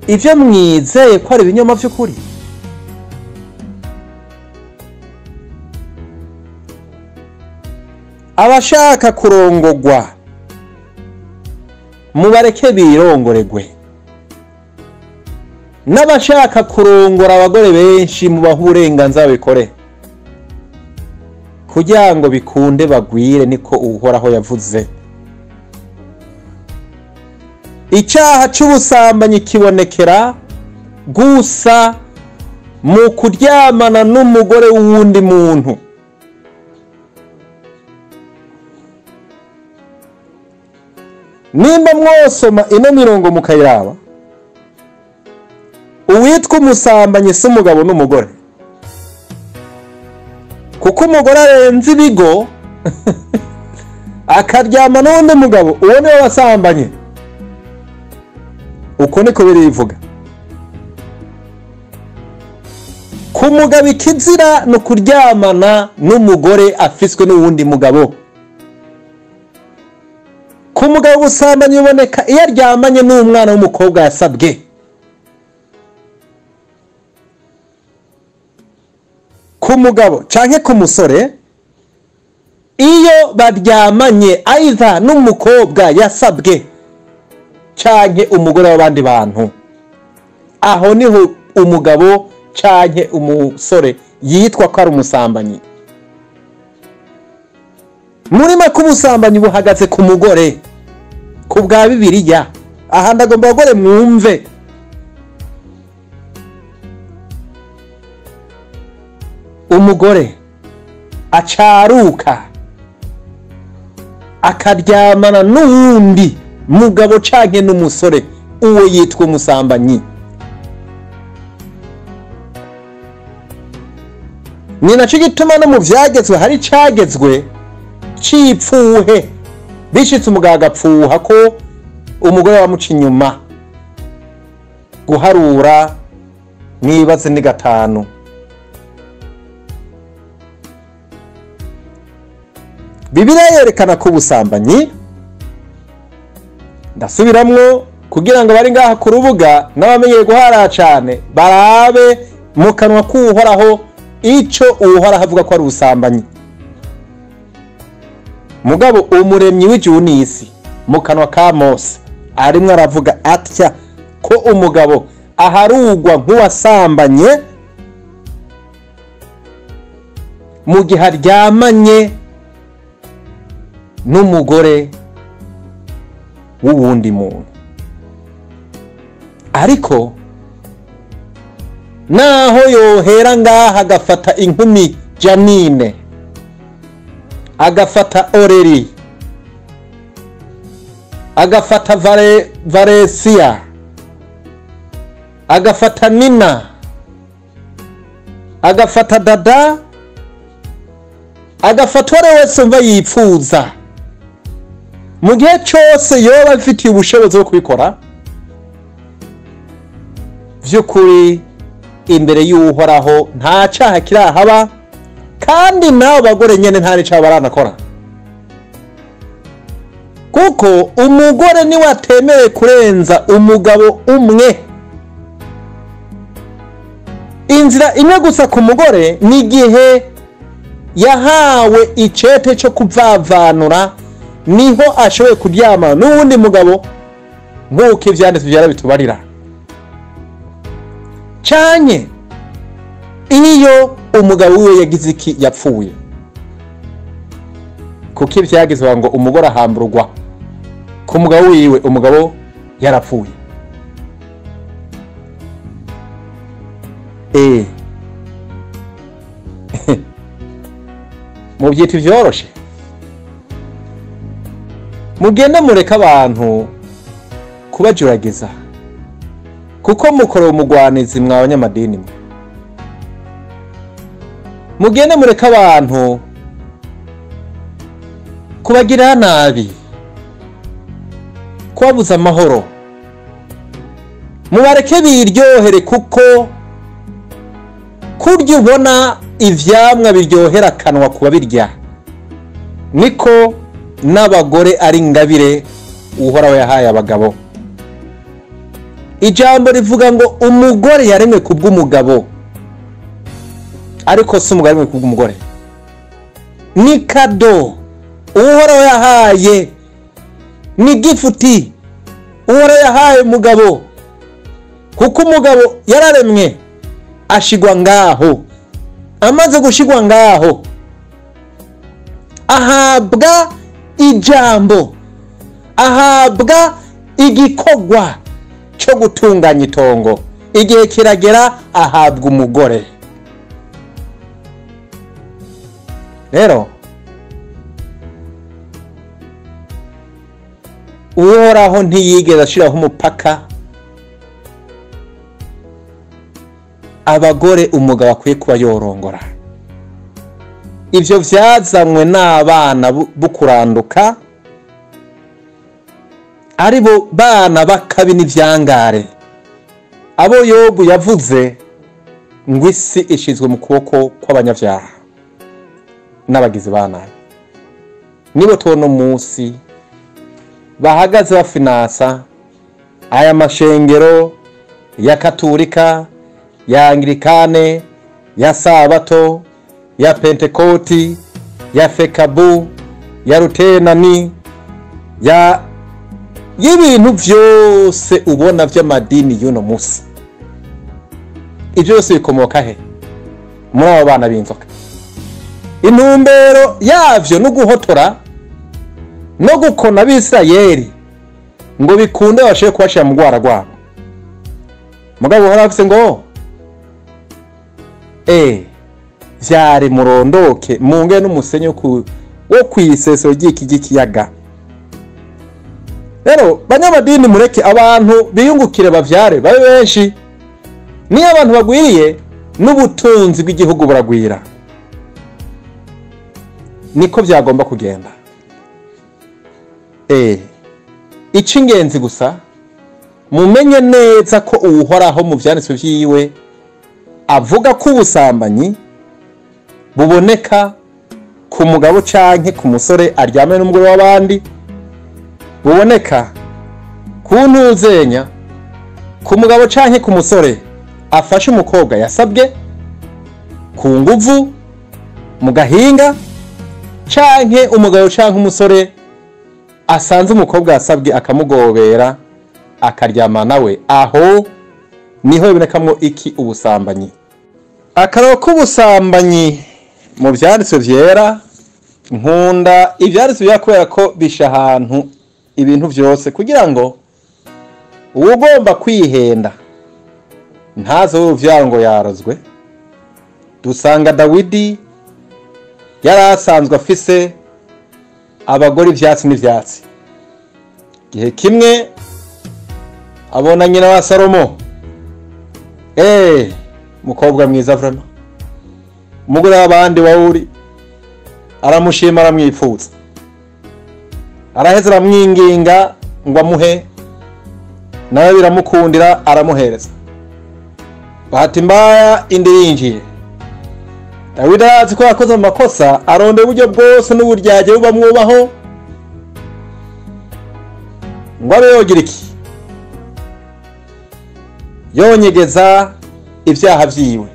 ivyo mwizeye ko ari ibinyoma vy'ukuri? Abashaka kurongogwa mubareke birongoregwe, n'abashaka kurongora abagore benshi mubaha uburenganzira bikore, kugira ngo bikunde bagwire, niko Uhoraho yavuze. icyaha cy'ubusambanyi kibonekera gusa mu kuryamana n'umugore w'uwundi muntu. Nimba mwosoma ino mirongo mukayiraba, uwitwa umusambanyi si umugabo n'umugore, kuko umugore arenze ibigo akaryama n'undi mugabo, uwo niwe wasambanye. Uko niko birivuga. Ku mugabo ikizira no kuryamana n'umugore afiswe n'uwundi mugabo. Ku mugabo ubusambanyi buboneka iyo aryamanye n'umwana w'umukobwa yasabwe. Ku mugabo canke ku musore iyo baryamanye aidha n'umukobwa yasabwe canke umugore w'abandi bantu, aho niho umugabo canke umusore yitwa ko ari umusambanyi. Muri make ubusambanyi buhagaze ku mugore ku bwa Bibiliya. Aha ndagomba abagore mwumve. Umugore acaruka akaryamana n'uwundi mugabo canke n'umusore, uwo yitwa umusambanyi. Ni naco gituma no mu vyagezwe hari cagezwe c'ipfuhe, bishitse umugabo agapfuha ko umugore wamuca inyuma, guharura mwibaze ni 5. Bibiliya yerekana ko ubusambanyi, ndasubiramwo kugira ngo bari ngaha ku rubuga n'abamenyeye guhara cane barabe mu kanwa k'uhoraho ico uhoraho avuga ko ari ubusambanyi. Mugabo umuremyi w'ijuru n'isi mu kanwa ka Mose arimwo aravuga atya ko umugabo aharugwa nk'uwasambanye mu gihe aryamanye n'umugore w'uwundi muntu. Ariko naho yohera ngaha agafata inkumi Janine, agafata Oreri, agafata Varesia, agafata Nina, agafata Dada, agafata uwo wese umva yipfuza, mu gihe cyose yoba afitiye ubushobozi bwo kubikora, vy'ukuri imbere y'uhoraho nta caha kirahaba, kandi nabo bagore nyene nta n'icaha baranakora, kuko umugore niwe atemewe kurenza umugabo umwe. Inzira imwe gusa ku mugore ni igihe yahawe icete cyo kuvavanura, niho ashoboye kuryama n'uwundi mugabo nk'uko ivyanditswe vyarabitubarira, canke iyo umugabo wiwe yagize iki, yapfuye. Kuko ivyagizwe ngo umugore ahamburwa ku mugabo wiwe, umugabo yarapfuye. Mubyita ivyoroshe, mugende mureka abantu kubajuragiza, kuko mukora umugwanizi mwa abanyamadini mwe. Mugende mureka abantu kubagira nabi, kubabuza amahoro, mubareke biryohere, kuko kurya ubona ivyamwa biryohera akanwa kuba birya, niko n'abagore ari ingabire uhoraho yahaye abagabo. Ijambo rivuga ngo umugore yaremwe kubw'umugabo, ariko si umugabo yaremwe kubw'umugore. Ni kado uhoraho yahaye, ni gifuti uhoraho yahaye umugabo, kuko umugabo yararemwe ashigwa ngaho. Amaze gushigwa ngaho ahabwa ijambo, ahabwa igikorwa cyo gutunganya itongo igihe kiragera ahabwa umugore. Rero Uhoraho ntiyigeze ashiraho umupaka abagore umugabo akwiye kuba yorongora. Ivyo vyazanywe n'abana bukuranduka, aribo bana bakabi n'ivyangare, abo Yobu yavuze ngo isi ishizwe mu kuboko kw'abanyavyaha n'abagizi ba nabi. Nibo tubona munsi bahagaze bafinansa aya mashengero ya Katolika, ya Anglikane, ya Sabato, ya Pentekoti, ya Fekabu, ya Rutenani, ya y'ibintu vyose ubona vy'amadini y'uno musi. Ivyo byose bikomoka he? Muri abo bana b'inzoka. Intumbero yavyo no guhotora no gukona Abisirayeli ngo bikunde bashoboye kubashira mu gwara gwabo. Mugabo hora afise ngo vyari murondoke munge n'umusenyi wo kwisesero ry'ikiyaga. Rero banyamadini mureke abantu biyungukire bavyare babe benshi, niyo abantu bagwiriye n'ubutunzi bw'igihugu buragwira. Niko vyagomba kugenda. Icingenzi gusa mumenye neza ko Uhoraho mu vyanditswe vyiwe avuga ko ubusambanyi buboneka ku mugabo canke ku musore aryamye n'umugore w'abandi, buboneka ku ntuzenya ku mugabo canke ku musore afashe umukobwa yasabwe ku nguvu mu gahinga, canke umugabo canke umusore asanze umukobwa yasabwe akamugobera akaryama nawe. Aho niho bibonekamwo iki? Ubusambanyi. Akararo k'ubusambanyi mu vyanditswe vyera, nkunda ivyanditswe vyera kubera ko bisha ahantu ibintu vyose kugira ngo uwugomba kwihenda ntaze uruvyaro ngo yarozwe. Dusanga Dawidi yari asanzwe afise abagore ivyatsi n'ivyatsi. Gihe kimwe abona nyina wa Salomo, mukobwa mwiza vrema, umugore w'abandi wawuri, aramushima aramwipfuza, araheza aramwinginga ngo amuhe, nawe biramukundira aramuhereza. Bahati mbaya indi yinjiye. Dawidi arazi ko yakoze amakosa, arondera uburyo bwose n'uburyarya bubamwubaho ngo abe yogira iki? Yonyegeza ivyaha vyiwe.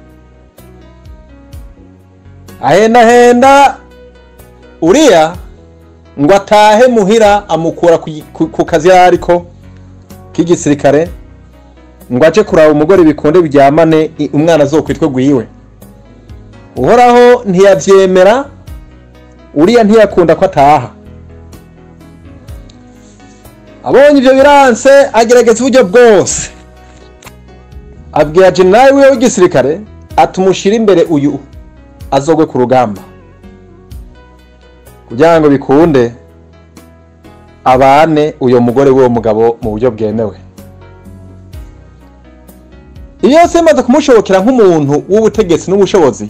Ahenda Uriya ngo atahe muhira, amukura ku kazi yariko k'igisirikare ngo aje kuraba umugore bikunde biryamane umwana azokwitwe gwiwe. Uhoraho ntiyavyemera, Uriya ntiyakunda ko ataha. Abonye ivyo biranse agerageza uburyo bwose, abwira jenerali wiwe w'igisirikare atumushira imbere uyu azogwe ku rugamba kugira ngo bikunde abane uyo mugore w'uwo mugabo mu buryo bwemewe. Iyo se maze kumushobokera nk'umuntu w'ubutegetsi n'ubushobozi,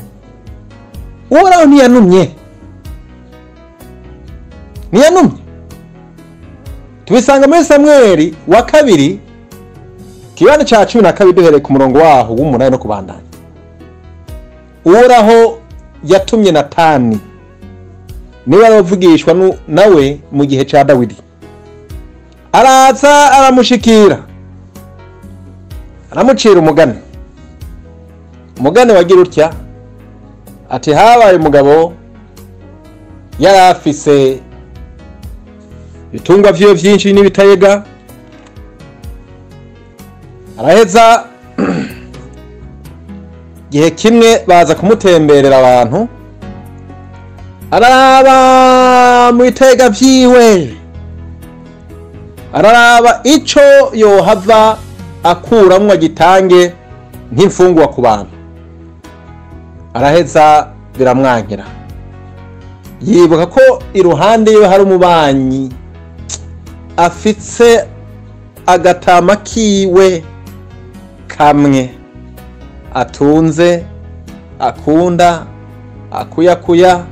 Uhoraho ntiyanumye. Tubisanga muri Samweli wa kabiri kibane ca 12 duhereye ku murongo waho w'umunani no kubandanya. Uhoraho yatumye Natani, niwe aravugishwa nawe mu gihe ca Dawidi. Araza aramushikira, aramucira umugani wagira utya ati: habaye umugabo yari afise ibitungwa vyiwe vyinshi n'ibitayega. Araheza gihe kimwe baza kumutemberera abantu, araba mu bitega vyiwe araraba ico yohava akuramwo agitange nk'imfungwa ku bantu, araheza biramwankira. Yibuka ko iruhande yiwe hari umubanyi afitse agatama kiwe kamwe atunze, akunda, akuyakuya,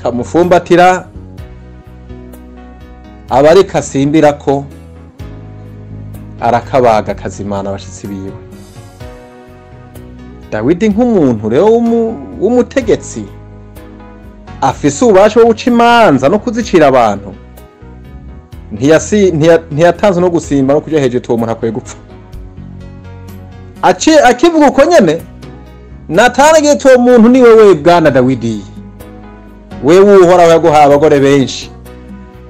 kamufumbatira, aba ariko asimbirako, arakabaga akazimana abashitsi biwe. Dawidi nk'umuntu rero w'umutegetsi afise ububasha bwo guca imanza no kuzicira abantu, ntiyatanze no gusimba no kuja hejuru uwo muntu akwiye gupfa. Akivuga uko nyene, Natani agira ati uwo muntu ni wewe bwana Dawidi, wewe uhoraho yaguhaye abagore benshi,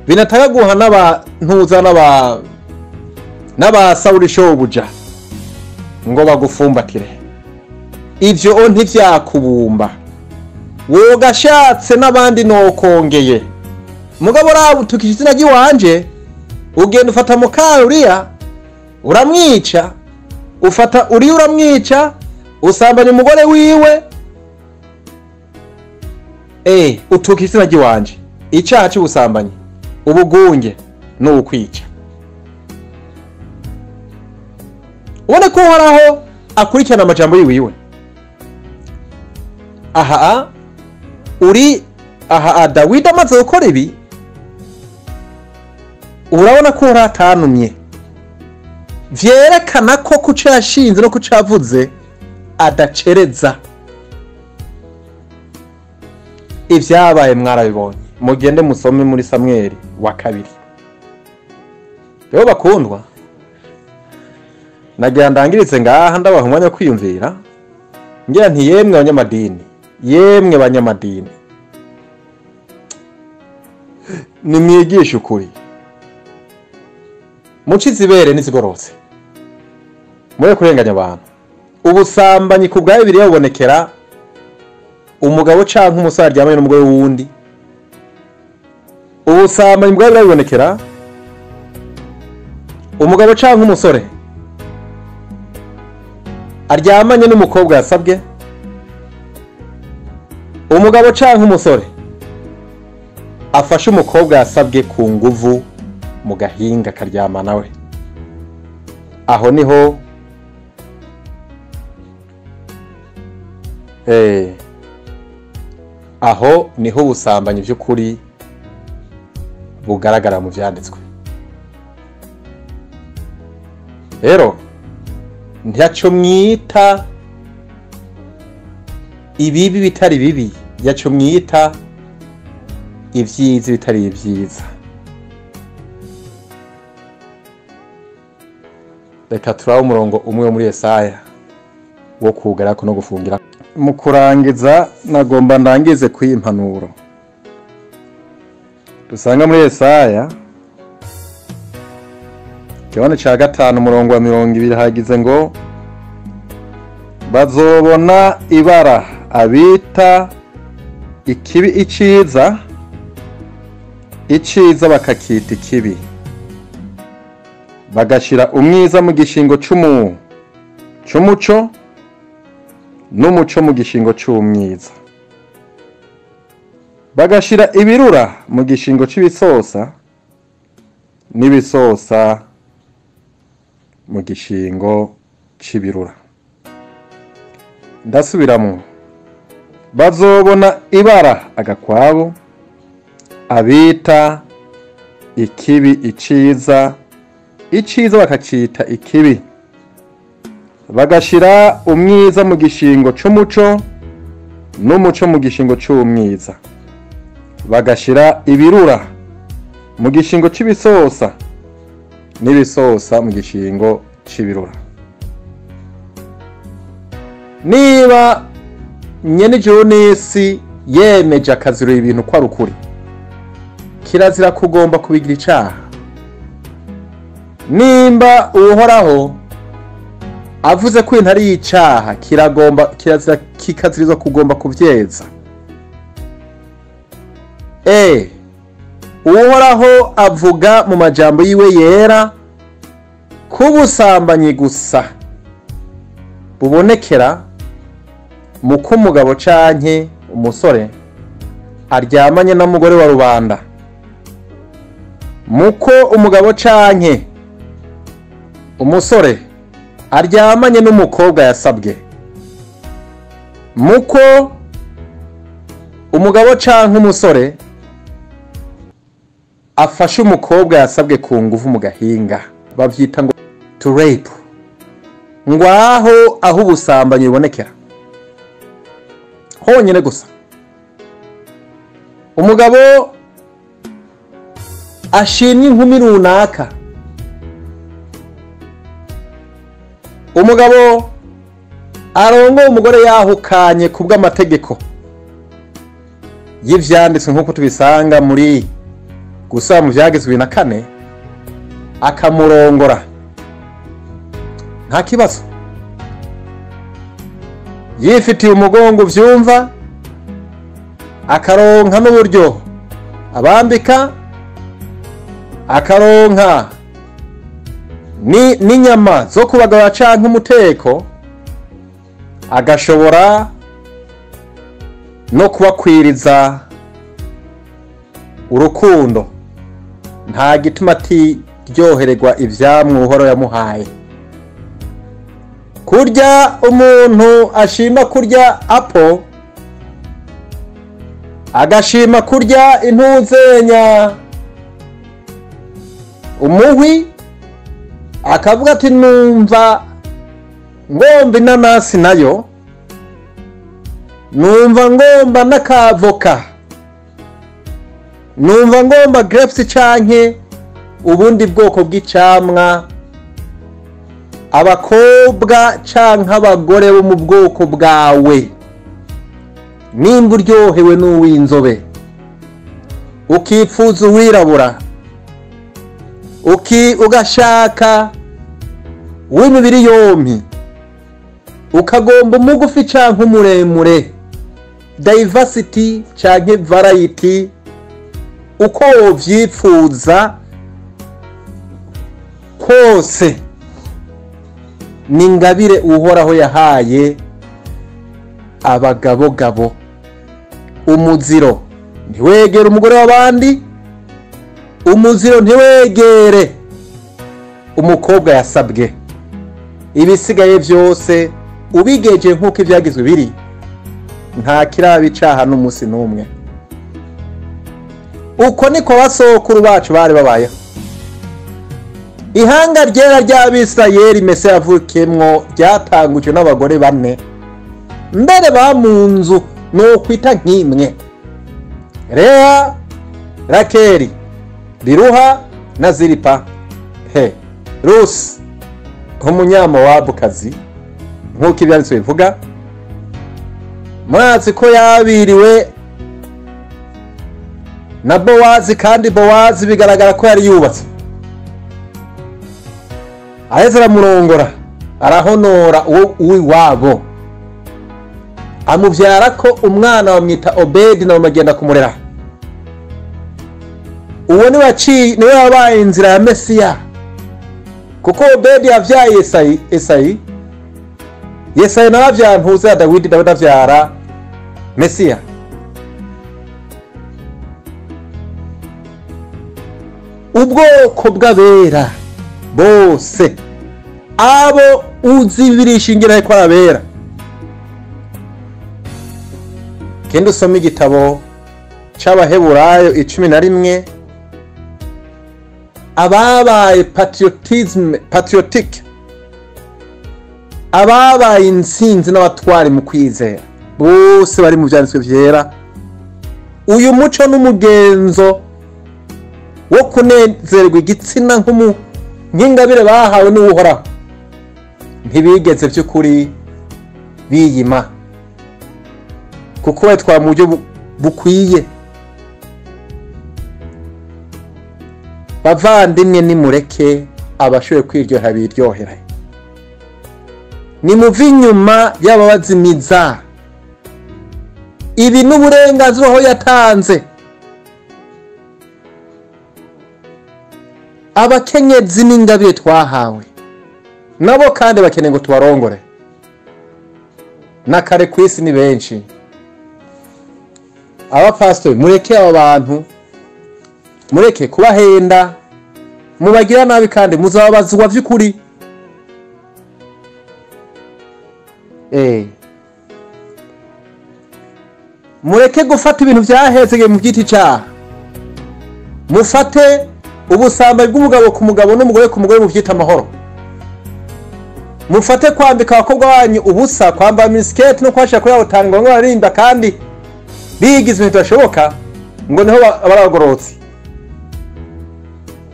binataka guha n'abantuza n'aba Sawuli shobuja ngo bagufumbatire. Ivyo ntivyakubumba, wowe gashatse n'abandi nokongeye. Mugabo rabutukije izina ry'iwanje, ugenda ufata mukawe Uriya uramwica, ufata Uriya uramwica, usambanya umugore wiwe, utukije izina ry'iwanje. Icaha cy'ubusambanyi, ubugunge n'ukwica. Ubone ko uhoraho akurikirana amajambo yiwiwe. Dawidi amaze gukora ibi, urabona ko uratanumye, vyerekana ko kuco yashinze no kuco yavuze adacereza. Ivyabaye mwarabibonye, mugende musome muri Samweli wa 2. Rero bakundwa, nagira ndangiritse ngaha ndabaha umwanya wo kwiyumvira, ngira nti yemwe banyamadini, nimwigishe ukuri, muci zibere n'izigorotse, mure kurenganya abantu. Ubusambanyi ku bwa Bibiliya bubonekera umugabo canke umusore aryamanye n'umugore wundi. Ubusambanyi bwa Bibiliya bubonekera umugabo canke umusore aryamanye n'umukobwa yasabwe. Umugabo canke umusore afashe umukobwa yasabwe ku nguvu mu gahinga karyama nawe. Aho niho ubusambanyi by'ukuri bugaragara mu vyanditswe. Rero ntiyaco mwita ibibi bitari bibi, yaco mwita ivyiza bitari ivyiza. Reka turaho umurongo umwe wo muri Yesaya wo kugarako no gufungira. Mu kurangiza nagomba ndangize kw'impanuro dusanga muri Yesaya Kigabane ca 5 umurongo wa 20 hagize ngo bazobona ibara abita ikibi iciza, iciza bakakita ikibi, bagashira umwiza mu gishingo c'umuco n'umuco mu gishingo c'umwiza, bagashira ibirura mu gishingo c'ibisosa n'ibisosa mu gishingo c'ibirura. Ndasubiramwo, bazobona ibara agakwabo abita ikibi iciza, iciza bakacita ikibi, bagashira umwiza mu gishingo c'umuco n'umuco mu gishingo c'umwiza, bagashira ibirura mu gishingo c'ibisosa n'ibisosa mu gishingo c'ibirura. Niba nyene ijuru n'isi yemeje akazirura ibintu kwa rukuri, kirazira kugomba kubigira icaha. Nimba uhoraho avuze ko intari y'icaha, kirazira kikazirizwa kugomba kuvyeza. uhoraho avuga mu majambo yiwe yera ko ubusambanyi gusa bubonekera mu ko umugabo canke umusore aryamanye n'umugore wa rubanda, muko umugabo canke umusore aryamanye n'umukobwa yasabwe, muko umugabo canke umusore afashe umukobwa yasabwe ku nguvu mu gahinga, bavyita ngo to rape. Ngwaho aho ubusambanyi bubonekera honyene gusa. Umugabo ashimye inkumi runaka, umugabo arongoye umugore yahukanye ku bw'amategeko y'ivyanditswe nk'uko tubisanga muri gusaba mu vyagizwe 4, akamurongora nta kibazo, yifitiye umugongo vyumva, akaronka n'uburyo abambika, akaronka n'inyama zo kubagara canke umuteko, agashobora no kubakwiriza urukundo. Nta gituma atiryohererwa ivyamwe Uhoraho yamuhaye. Kurya umuntu ashima kurya apo, agashima kurya intuzenya umuhwi, akavuga ati numva ngomba inanasi nayo, numva ngomba n'akavoka, numva ngomba grapes canke ubundi bwoko bw'icamwa. Abakobwa canke abagore bo mu bwoko bwawe, nimba uryohewe n'uw'inzobe, ukipfuza uwirabura, ugashaka w'imibiri yompi, ukagomba umugufi canke umuremure, diversity canke variety, uko wovyipfuza kose ni ingabire Uhoraho yahaye abagabogabo. Umuziro ntiwegere umugore w'abandi, umuziro ntiwegere umukobwa yasabwe. Ibisigaye vyose ubigeje nk'uko ivyagizwe biri, nta kiraba icaha n'umusi n'umwe. Uko niko basokuru bacu bari babayeho. Ihanga ryera ry'Abisirayeli Mese yavukiyemwo ryatangujwe n'abagore 4, mbere bamunzu no kwita nk'imwe: Lea, Rakeli, Biruha na Zilipa. Rusi nk'umunyamowabukazi nk'uko ivyanditswe bivuga. Murazi ko yabiriwe na Bowazi, kandi Bowazi bigaragara ko yari yubatse. Aheza aramurongora, arahonora uw'iwabo, amuvyara ko umwana bamwita Obedi, nawe bagenda kumurera. Uwo niwe wabaye inzira ya Mesiya, kuko Obedi yavyaye Yesayi nawe avyara ntuze ya Dawidi, Dawidi avyara Mesiya. Ubwoko bw'abera bose, abo uzibirishingira ko arabera. Kende usoma igitabo c'Abaheburayo 11, ababaye patriotic, ababaye insinzi n'abatwari mu kwizera, bose bari mu vyanditswe vyera. Uyu muco n'umugenzo wo kunezerwa igitsina nk'ingabire bahawe n'Uhoraho, ntibigeze vy'ukuri biyima, kuko batwara mu buryo bukwiye. Bavandimwe, nimureke abashoboye kwiryohera biryohera, nimuve inyuma y'ababazimiza. Ibi n'uburenganzira aho yatanze. abakenyezi n'ingabire twahawe nabo kandi bakeneye ngo tubarongore. Na kare kw'isi ni benshi. Abapastori mureke aba bantu, mureke kubahenda, mubagira nabi kandi muzababazwa vy'ukuri. Mureke gufata ibintu vyahezege mu giti cyaha. Mufate ubusambanyi bw'umugabo ku mugabo n'umugore ku mugore mu vyita amahoro. Mufate kwambika abakobwa banyu ubusa, kwambara misiketi no kwashira kuri abo tanga ngo bararimba kandi bigize ibintu bashoboka ngo niho baragorotse.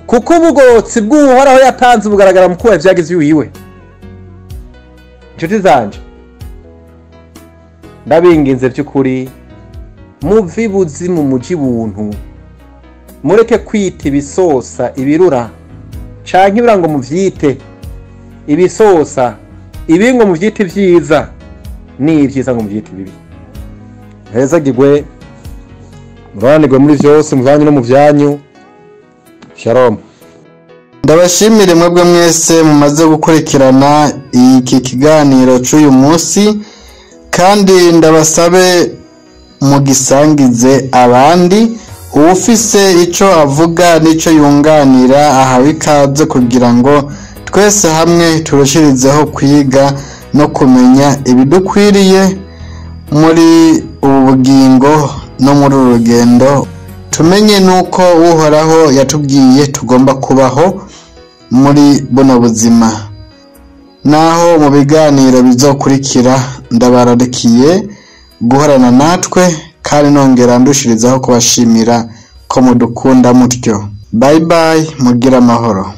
Kuko ubugorotsi bw'uhoraho yatanze bugaragara mu kuba ivyagize wiwe. Inshuti zanje, ndabinginze vy'ukuri muvi buzimu muji buntu, mureke kwita ibisosa ibirura canke ibirango muvyite ibisosa, ibi ngo muvyite vyiza n'ivyiza ngo muvyite bibi. Hezagirwe, muranirwe muri vyose muvanye no mu vyanyu. Shalom. Ndabashimire mwebwe mwese mumaze gukurikirana iki kiganiro cy'uyu munsi, kandi ndabasabe mugisangize abandi. Ufise ico avuga nico yunganira ahawe ikaze kugira ngo twese hamwe turushirizeho kwiga no kumenya ibidukwiriye muri ubu bugingo no muri uru rugendo. Tumenye nuko uhoraho yatubwiye tugomba kubaho muri buno buzima. Naho mu biganiro bizokurikira ndabararikiye guhorana natwe, kandi nongera ndushirizaho kubashimira ko mudukunda mutyo. Bye bye, mugira amahoro.